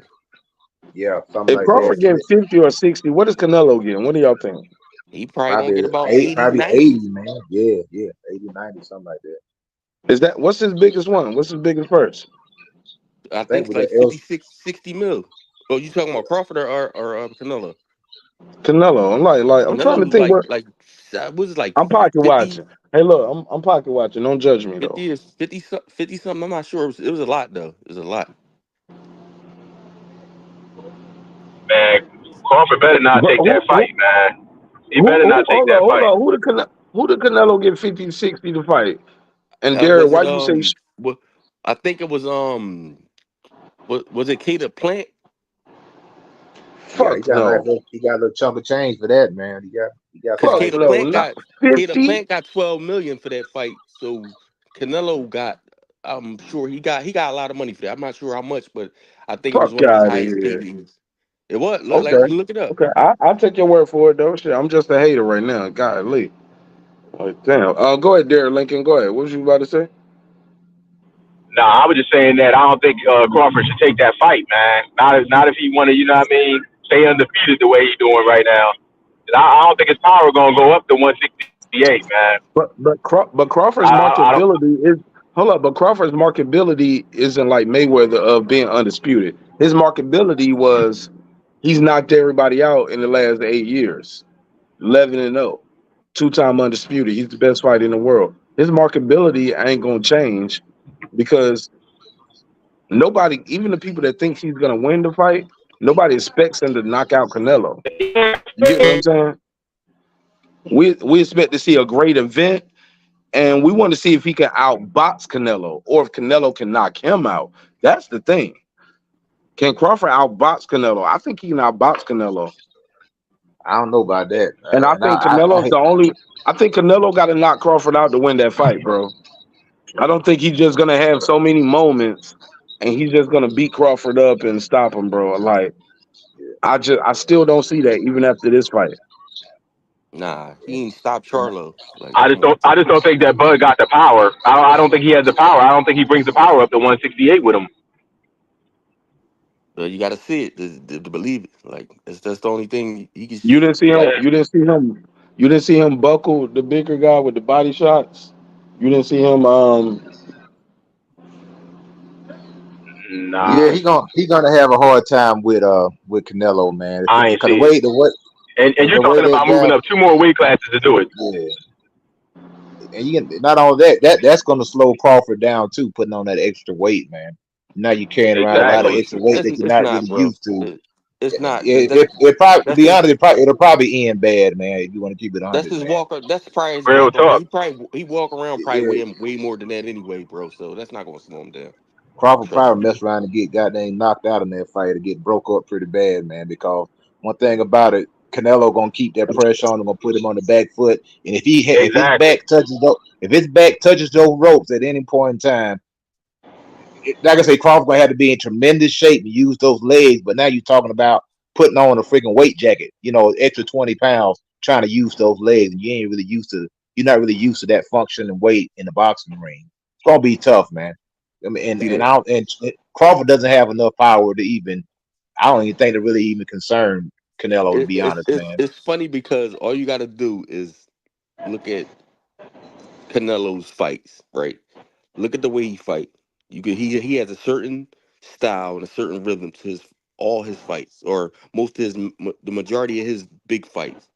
Yeah, something If like that. Crawford getting 50 or 60, what is Canelo getting? What do y'all think? He probably gonna Probably get about eight, 80, probably 90. 80, man. Yeah, yeah, 80, 90, something like that. Is that what's his biggest one? What's his biggest purse? I I think think it's with the like L, 60 mil. Oh, you talking about Crawford or Canelo? Canelo. I'm trying Canelo to was think what was it like I'm pocket 50, watching. Hey, look, I'm pocket watching. Don't judge me though. 50 or 50, 50 something. I'm not sure. It was a lot though. It was a lot. Man, Crawford better not But take that fight, man. He better who not take that hold fight. on. Who did Canelo get 50, 60 to fight? And Garrett, Was why it you say what? I think it was was it Cater Plant? yeah, he fuck got a nice no. little, he got a little chunk of change for that, man. He got some Because Fuck nice Cater no. Plant change. Not got Cater 50? Plant got 12 million for that fight. So Canelo got. I'm sure he got a lot of money for that. I'm not sure how much, but I think it was Fuck one of his out of highest here. paid. It was like you Okay. can look it up. Okay. I'll take your word for it though. Shit, I'm just a hater right now. Golly. Like, damn. Go ahead, Derek Lincoln. Go ahead. What was you about to say? Nah, I was just saying that I don't think Crawford should take that fight, man. Not if he want to, you know what I mean, stay undefeated the way he's doing right now. I don't think his power gonna go up to 168, man. But Crawford's I don't. marketability is hold up. But Crawford's marketability isn't like Mayweather of being undisputed. His marketability was he's knocked everybody out in the last 8 years, 11-0, 2-time undisputed. He's the best fighter in the world. His marketability ain't gonna change because nobody, even the people that think he's gonna win the fight. Nobody expects him to knock out Canelo. You get what I'm saying? We expect to see a great event, and we want to see if he can outbox Canelo or if Canelo can knock him out. That's the thing. Can Crawford outbox Canelo? I think he can outbox Canelo. I don't know about that, And I and think Canelo's the only. I think Canelo got to knock Crawford out to win that fight, bro. I don't think he's just gonna have so many moments, and he's just gonna beat Crawford up and stop him, bro. Like I still don't see that even after this fight. Nah, he ain't stopped Charlo. Like, I come just on. don't. I just don't think that Bud got the power. I don't think he has the power. I don't think he brings the power up to 168 with him. So you got to see it to believe it. Like, that's the only thing he can. You didn't see him. Like, You didn't see him. You didn't see him buckle the bigger guy with the body shots. You didn't see him. Nah, yeah, he gonna have a hard time with Canelo, man. I ain't Because see it. And you're the way talking that about moving guy, up 2 more weight classes to do it. yeah, and you can, not only that's gonna slow Crawford down too, putting on that extra weight, man. Now you're carrying around a lot of Exactly. extra weight that you're it's not not, really bro. used to. It's not. It probably, to That's be his. honest, it'll probably end bad, man. If you want to keep it That's 100, his man. walk. That's probably his Real walk around. talk. He walk around probably Yeah, way more than that anyway, bro. So that's not gonna slow him down. Crawford Trust probably me. mess around and get goddamn knocked out in that fight or get broke up pretty bad, man. Because one thing about it, Canelo gonna keep that pressure on him, gonna put him on the back foot, and if his Exactly. back touches those ropes at any point in time, like I say, Crawford gonna have to be in tremendous shape and use those legs. But now you're talking about putting on a freaking weight jacket, extra 20 pounds, trying to use those legs, and you're not really used to that function and weight in the boxing ring. It's gonna be tough, man. I mean, See and that? I don't, and Crawford doesn't have enough power to even. I don't even think to really even concern Canelo, to be honest, man. It's funny because all you got to do is look at Canelo's fights, right? Look at the way he fight. He has a certain style and a certain rhythm to his all his fights, or most of the majority of his big fights.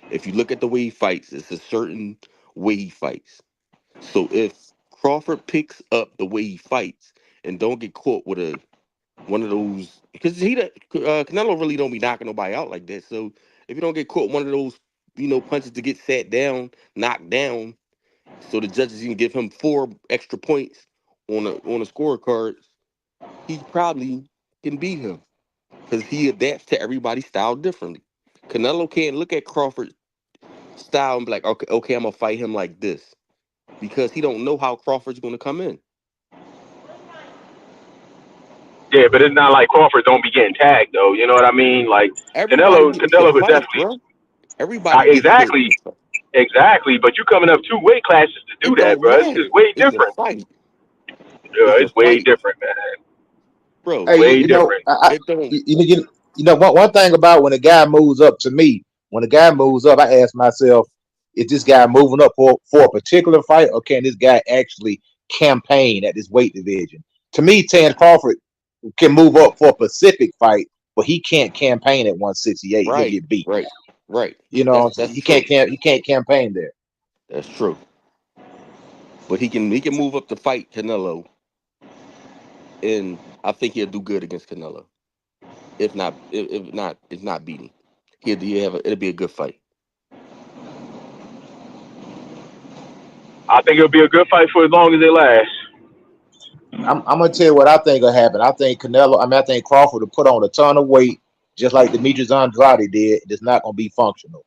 If you look at the way he fights, it's a certain way he fights. So if Crawford picks up the way he fights and don't get caught with one of those, because Canelo really don't be knocking nobody out like that. So if you don't get caught one of those, punches to get sat down, knocked down, so the judges can give him 4 extra points on the scorecard, he probably can beat him because he adapts to everybody's style differently. Canelo can't look at Crawford's style and be like, okay, I'm gonna fight him like this because he don't know how Crawford's gonna come in. Yeah, but it's not like Crawford don't be getting tagged though. You know what I mean? Like Everybody Canelo, gets a Canelo could fight, definitely. bro. Everybody gets hit. Exactly, exactly. But you coming up 2 weight classes to do It that, don't bro. It's matter. way It's a different. fight. Yeah, It's a it's way fight, different, man. bro. Hey, Way you know, different. It don't. one thing about when a guy moves up to me, when a guy moves up, I ask myself, is this guy moving up for a particular fight, or can this guy actually campaign at this weight division? To me, Terence Crawford can move up for a Pacific fight, but he can't campaign at 168. He'll Right, get beat. right, right. That's He true. can't campaign there. That's true. But he can move up to fight Canelo, and I think he'll do good against Canelo. If not beating, it'll be a good fight. I think it'll be a good fight for as long as it lasts. I'm gonna tell you what I think will happen. I think Crawford will put on a ton of weight, just like Demetrius Andrade did. It's not gonna be functional.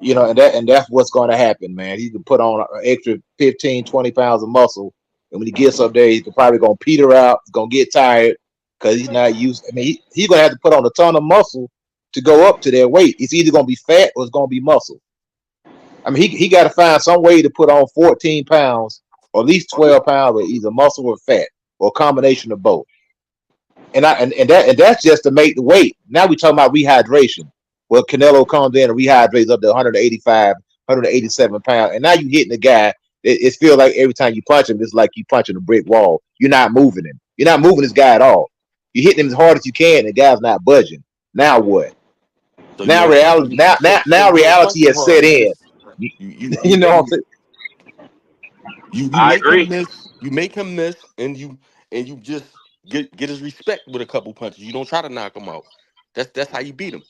And that's what's going to happen, man. He can put on an extra 15, 20 pounds of muscle, and when he gets up there, he's probably going to peter out. He's going to get tired because he's not used. I mean, he's going to have to put on a ton of muscle to go up to that weight. It's either going to be fat or it's going to be muscle. I mean, he got to find some way to put on 14 pounds or at least 12 pounds of either muscle or fat or a combination of both. And that's just to make the weight. Now we're talking about rehydration. Well, Canelo comes in and rehydrates up to 185, 187 pounds, and now you're hitting the guy. It feels like every time you punch him, it's like you punching a brick wall. You're not moving him. You're not moving this guy at all. You're hitting him as hard as you can, and the guy's not budging. Now what? So you Now want reality. so Now you want to reality punch him has set hard. in. You know what I'm saying? You I make him agree. miss. You make him miss, and you just get his respect with a couple punches. You don't try to knock him out. That's how you beat him.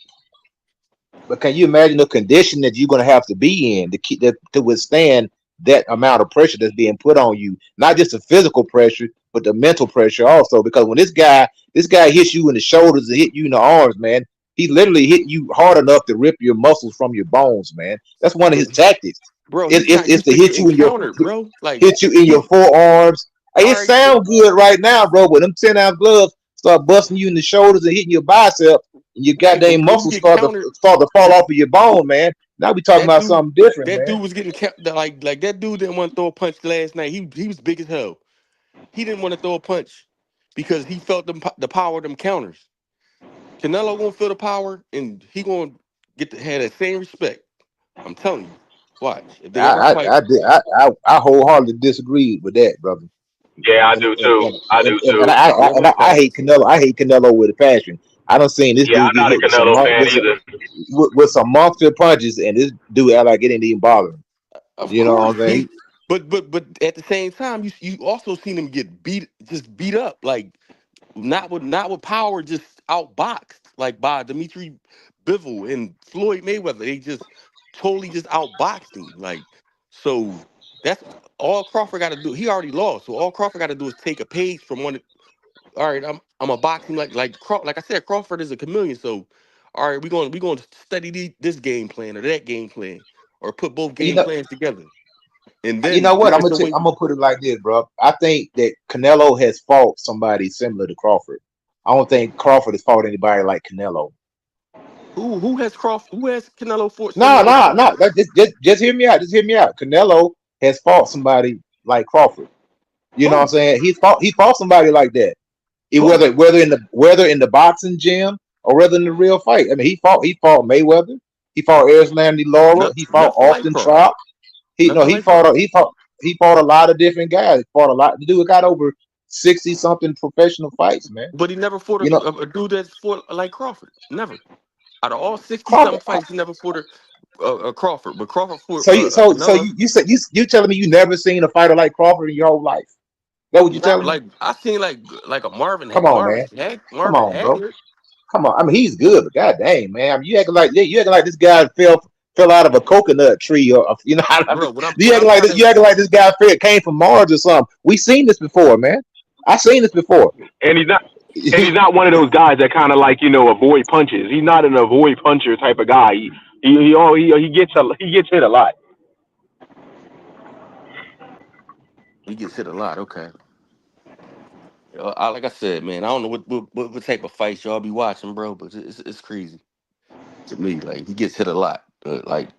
But can you imagine the condition that you're going to have to be in to keep that to withstand that amount of pressure that's being put on you? Not just the physical pressure, but the mental pressure also. Because when this guy hits you in the shoulders and hit you in the arms, man, he literally hit you hard enough to rip your muscles from your bones, man. That's one of his tactics. Bro, It, he's it's not it's used to to hit getting you in your countered, bro. Like hit you in your he forearms. Hey, all it right, sounds good right now, bro. But them 10-ounce gloves start busting you in the shoulders and hitting your bicep, and your right, but goddamn when you muscles get start to countered, start to fall off of your bone, man. Now we talking that about dude, something different, that man. dude was getting kept like that dude didn't want to throw a punch last night. He was big as hell. He didn't want to throw a punch because he felt the power of them counters. Canelo gonna feel the power and he gonna have that same respect. I'm telling you. Watch. If they ever I fight, I did- I wholeheartedly disagree with that, brother. Yeah, I And do and too. and I and, do and, and too. I, if they I ever and I fight, hate Canelo. I hate Canelo with a passion. I don't seen this Yeah, dude I'm get not a hit with Canelo fan either. some monster punches, and this dude act like it didn't even bother him. of You know what course. I'm saying? But at the same time, you also seen him get beat up. Like not with power, just outboxed like by Dimitri Bivol and Floyd Mayweather. They just totally just outboxed him. Like so that's all Crawford got to do. He already lost, so all Crawford got to do is take a page from one. All right, I'm a boxing like I said, Crawford is a chameleon. So all right, we going to study this game plan or that game plan or put both You game know, plans together, and you know then what? it's the way I'm gonna put it like this, bro. I think that Canelo has fought somebody similar to Crawford. I don't think Crawford has fought anybody like Canelo. who has Canelo fought No, similar to no, no. Crawford? Just hear me out. Just hear me out. Canelo has fought somebody like Crawford. You know what I'm Who saying? He fought somebody like that. who? Whether in the boxing gym or whether in the real fight. I mean, he fought Mayweather. He fought Erislandy Laura. He fought Nothing like Austin Crawford. Trout. He no, Nothing he like fought Crawford. a, he fought a lot of different guys. He fought a lot. The dude got over 60 something professional fights, man. But he never fought You know, a dude that's fought like Crawford. Never. Out of all 60 Crawford. something fights, he never fought a Crawford. But Crawford fought So Canelo. you said you telling me you never seen a fighter like Crawford in your whole life? That what you Not telling me? like I seen like a Come on, man. Come Marvin on, bro. Hagler. Come on. I mean, he's good, but god dang, man. I mean, you acting like this guy fell out of a coconut tree, or you know. Bro, what I'm You what acting I'm like trying this. to You acting like this guy came from Mars or something. We seen this before, man. I seen this before. And he's not one of those guys that kind of like avoid punches. He's not an avoid puncher type of guy. He gets hit a lot. he gets hit a lot, okay. Like I said, man, I don't know what type of fights y'all be watching, bro, but it's crazy to me. Like he gets hit a lot. Like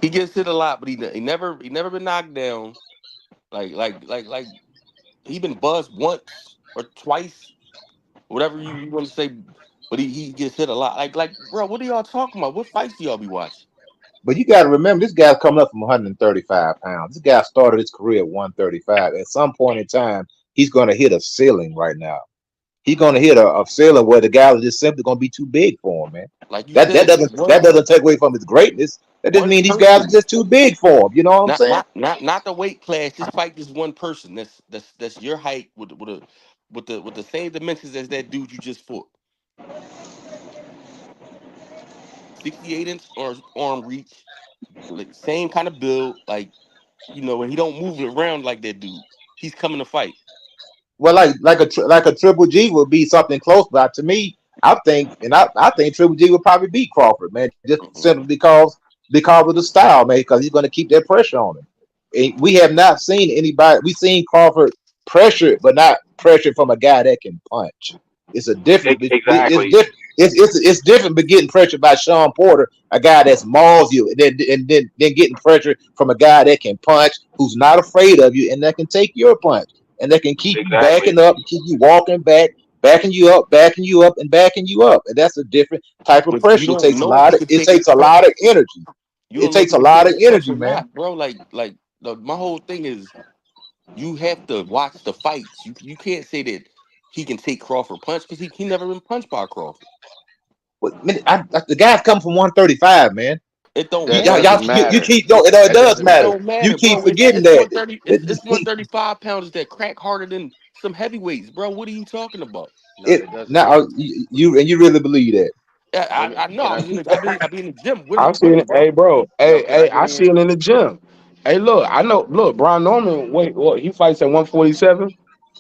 he gets hit a lot, but he never been knocked down. Like he been buzzed once or twice, whatever you want to say, but he gets hit a lot. Like bro, what are y'all talking about? What fights do y'all be watching? But you got to remember, this guy's coming up from 135 pounds. This guy started his career at 135. At some point in time, he's going to hit a ceiling right now. He's going to hit a ceiling where the guy is just simply going to be too big for him, man. Like you That said, doesn't that doesn't take away from his greatness. That just one means these guys are person, just too big for him. You know what I'm not saying? not not not the weight class. Just fight this one person. That's your height with the same dimensions as that dude you just fought. 68-inch or arm reach, like, same kind of build. Like and he don't move it around like that dude. He's coming to fight. Well, like a Triple G would be something close, but to me, I think Triple G would probably beat Crawford, man, just Mhm. simply because of the style, man, because he's going to keep that pressure on him. And we have not seen anybody. We've seen Crawford pressure, but not pressure from a guy that can punch. It's a difference. It's Exactly, different. It's different, but getting pressured by Sean Porter, a guy that's mauls you, and then getting pressure from a guy that can punch, who's not afraid of you, and that can take your punch and that can keep you exactly, backing up, keep you walking back, backing you up, and backing you up. And that's a different type of But you pressure. It don't takes a know if lot he of could it take takes his a lot of punch. energy. You It don't know if takes he a could lot take of his punch energy, or man. not, bro. My whole thing is you have to watch the fights. You can't say that he can take Crawford punch because he never been punched by Crawford. The guys come from 135, man. It don't That Y'all, matter. doesn't you matter. keep it That does doesn't It matter. matter. don't You matter, keep bro. It's forgetting it's that. 130. It's 135 pounds that crack harder than some heavyweights, bro. What are you talking about? No, It it doesn't. now you really believe that? Let me. I know. Can I? I be in the gym with I with seen him, it. bro. Hey, bro. Yo, Hey, can I hey, get I in see here? it in the gym. Hey, look, I know. Look, Brian Norman. Wait, what? He fights at 147.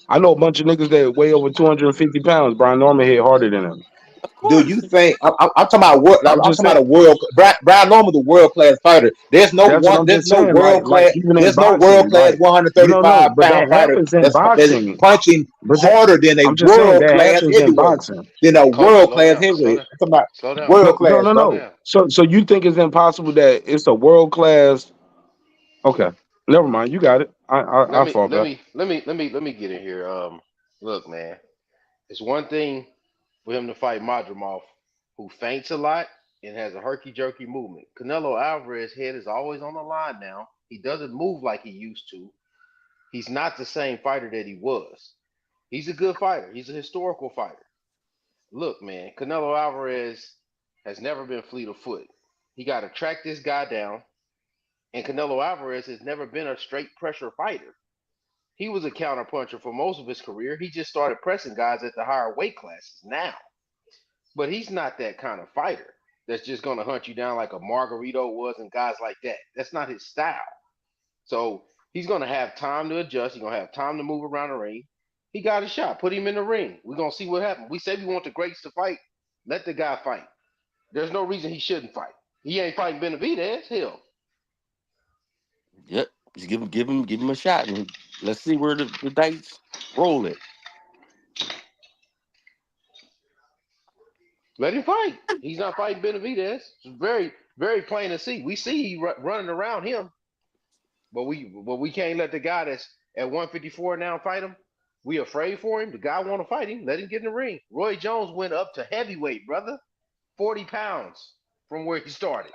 I know a bunch of niggas that weigh over 250 pounds. Brian Norman hit harder than him. Of Do you course. think I'm talking about what? I'm I'm talking just about saying. a world. Brian Norman's a world class fighter. There's no That's what one. I'm just saying. Like even in There's no world boxing, class like you know, no, 135 but pound that fighter happens in that's boxing. punching But that, harder than a I'm just saying world that class happens in heavyweight. boxing. Than a Hey, coach, world slow class down. Slow heavyweight. down. I'm talking about Slow down. No, world no, class, no, Slow bro. no. down. So you think it's impossible that it's a world class? Okay, never mind. You got it. I fall back. Let me get in here. Look, man. It's one thing for him to fight Madrimov, who feints a lot and has a herky jerky movement. Canelo Alvarez's head is always on the line now. He doesn't move like he used to. He's not the same fighter that he was. He's a good fighter. He's a historical fighter. Look, man, Canelo Alvarez has never been fleet of foot. He got to track this guy down, and Canelo Alvarez has never been a straight pressure fighter. He was a counterpuncher for most of his career. He just started pressing guys at the higher weight classes now. But he's not that kind of fighter that's just going to hunt you down like a Margarito was and guys like that. That's not his style. So he's going to have time to adjust. He's going to have time to move around the ring. He got a shot. Put him in the ring. We're going to see what happens. We say we want the greats to fight. Let the guy fight. There's no reason he shouldn't fight. He ain't fighting Benavidez. Hell, Yep. Just give him a shot, and let's see where the dice roll it. let him fight. He's not fighting Benavidez. It's very, very plain to see. We see he running around him. But we can't let the guy that's at 154 now fight him. We afraid for him. The guy want to fight him. Let him get in the ring. Roy Jones went up to heavyweight, brother, 40 pounds from where he started.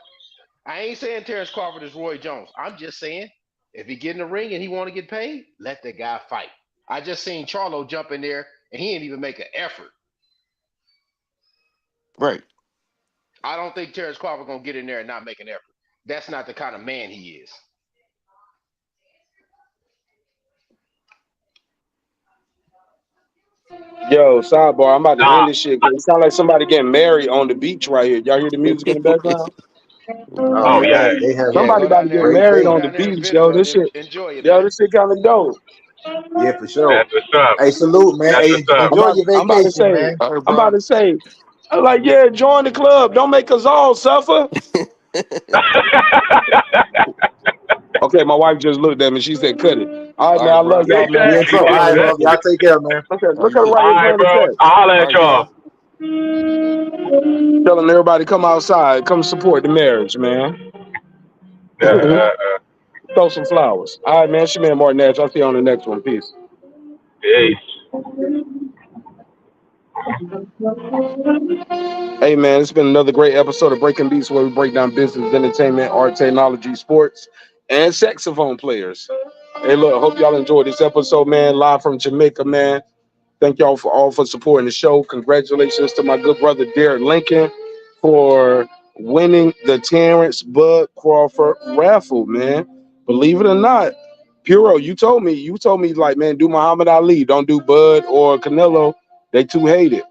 I ain't saying Terence Crawford is Roy Jones. I'm just saying if he get in the ring and he want to get paid, let the guy fight. I just seen Charlo jump in there and he didn't even make an effort. Right. I don't think Terence Crawford gonna get in there and not make an effort. That's not the kind of man he is. Yo, sidebar. I'm about to Nah, end this shit. It sound like somebody getting married on the beach right here. Y'all hear the music in the background? Oh oh yeah. man, they have Yeah, Somebody go about down to there get and great married go on day. the down there and beach, visit yo. them. This shit, Enjoy it, yo, man. this shit kind of dope. Yeah, for sure. That's what's up. Hey, salute, man. That's Hey, what's up. enjoy your I'm about to vacation, say, man. All right, I'm about bro. to say, I'm like, yeah, join the club. Don't make us all suffer. Okay, my wife just looked at me. She said, cut it. All right, All man. I right, love bro. he y'all, man. You said, in I trouble. love All he y'all right, in said, love. this Y'all shit. take care, man. All right, Look you at her too. right all here right, playing the bro. text. I'll holler All at right, y'all. bro. Telling everybody come outside, come support the marriage, man. Uh, uh, uh. Throw some flowers. All right, man. She man Martin Nash. I'll see you on the next one. Peace. Peace. Hey, man, it's been another great episode of Breaking Beats where we break down business, entertainment, art, technology, sports, and saxophone players. Hey, look, hope y'all enjoyed this episode, man. Live from Jamaica, man. Thank y'all for supporting the show. Congratulations to my good brother Derek Lincoln for winning the Terence Bud Crawford raffle, man. Believe it or not, Puro, you told me like, man, do Muhammad Ali, don't do Bud or Canelo. They too hated.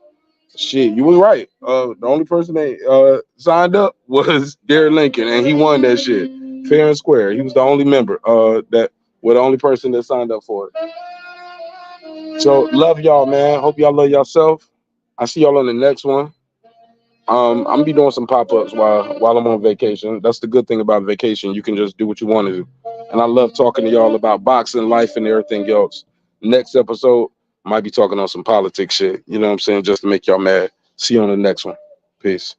Shit, you were right. The only person that signed up was Derek Lincoln, and he won that shit fair and square. He was the only member that was the only person that signed up for it. So love y'all, man. Hope y'all love yourself. I see y'all on the next one. I'm gonna be doing some pop-ups while I'm on vacation. That's the good thing about vacation. You can just do what you want to do. And I love talking to y'all about boxing, life, and everything else. Next episode, might be talking on some politics shit. You know what I'm saying? Just to make y'all mad. See you on the next one. Peace.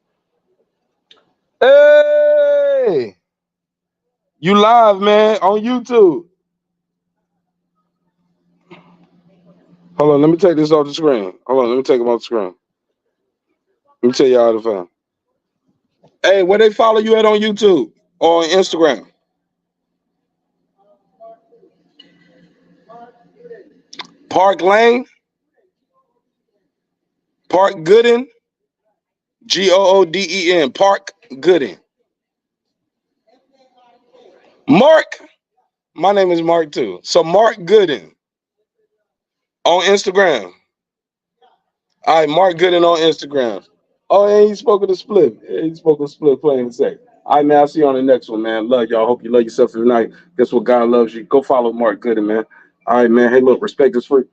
Hey, you live, man, on YouTube. Hold on, let me take this off the screen. Hold on, let me take him off the screen. Let me tell y'all how to find. Hey, where they follow you at on YouTube or on Instagram? Park Lane, Park Gooden, Gooden, Park Gooden. Mark, my name is Mark too. So Mark Gooden. On Instagram. All right, Mark Gooden on Instagram. Oh, and he spoke of the split. Yeah, he spoke of the split playing the second. All right, man. I'll see you on the next one, man. Love y'all. Hope you love yourself tonight. Guess what? God loves you. Go follow Mark Gooden, man. All right, man. Hey, look, respect is free.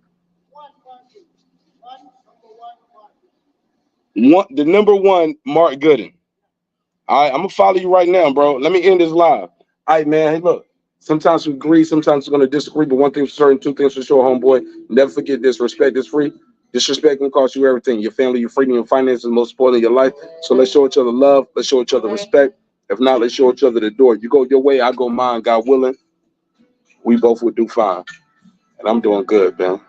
The number one, Mark Gooden. All right, I'm gonna follow you right now, bro. Let me end this live. All right, man. Hey, look. Sometimes we agree, sometimes we're gonna disagree, but one thing for certain, two things for sure, homeboy. Never forget this: respect is free. Disrespect can cost you everything. Your family, your freedom, your finances, most important in your life. So let's show each other love. Let's show each other respect. If not, let's show each other the door. You go your way, I go mine. God willing, we both would do fine. And I'm doing good, man.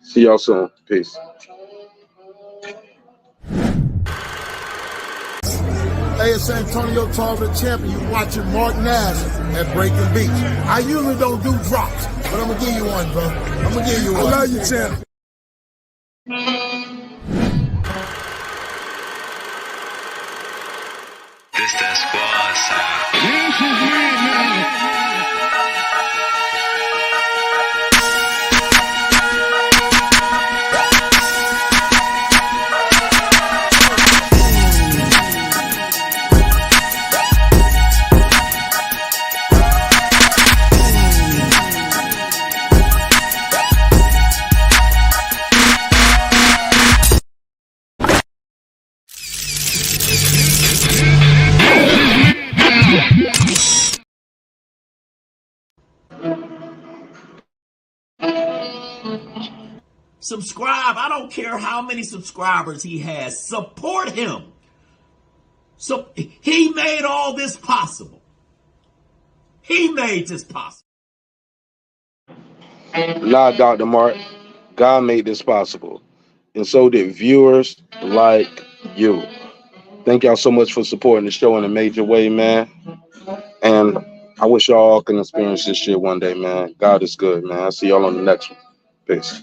See y'all soon. Peace. Hey, it's Antonio Tarver, the champion. You're watching Mark Nash at Breaking Beach. I usually don't do drops, but I'm going to give you one, bro. I'm going to give you one. I love you, champ. This that squad sound. This is me, Subscribe. I don't care how many subscribers he has. Support him. So he made all this possible. He made this possible. Nah, Dr. Mark. God made this possible. And so did viewers like you. Thank y'all so much for supporting the show in a major way, man. And I wish y'all can experience this shit one day, man. God is good, man. I'll see y'all on the next one. Peace.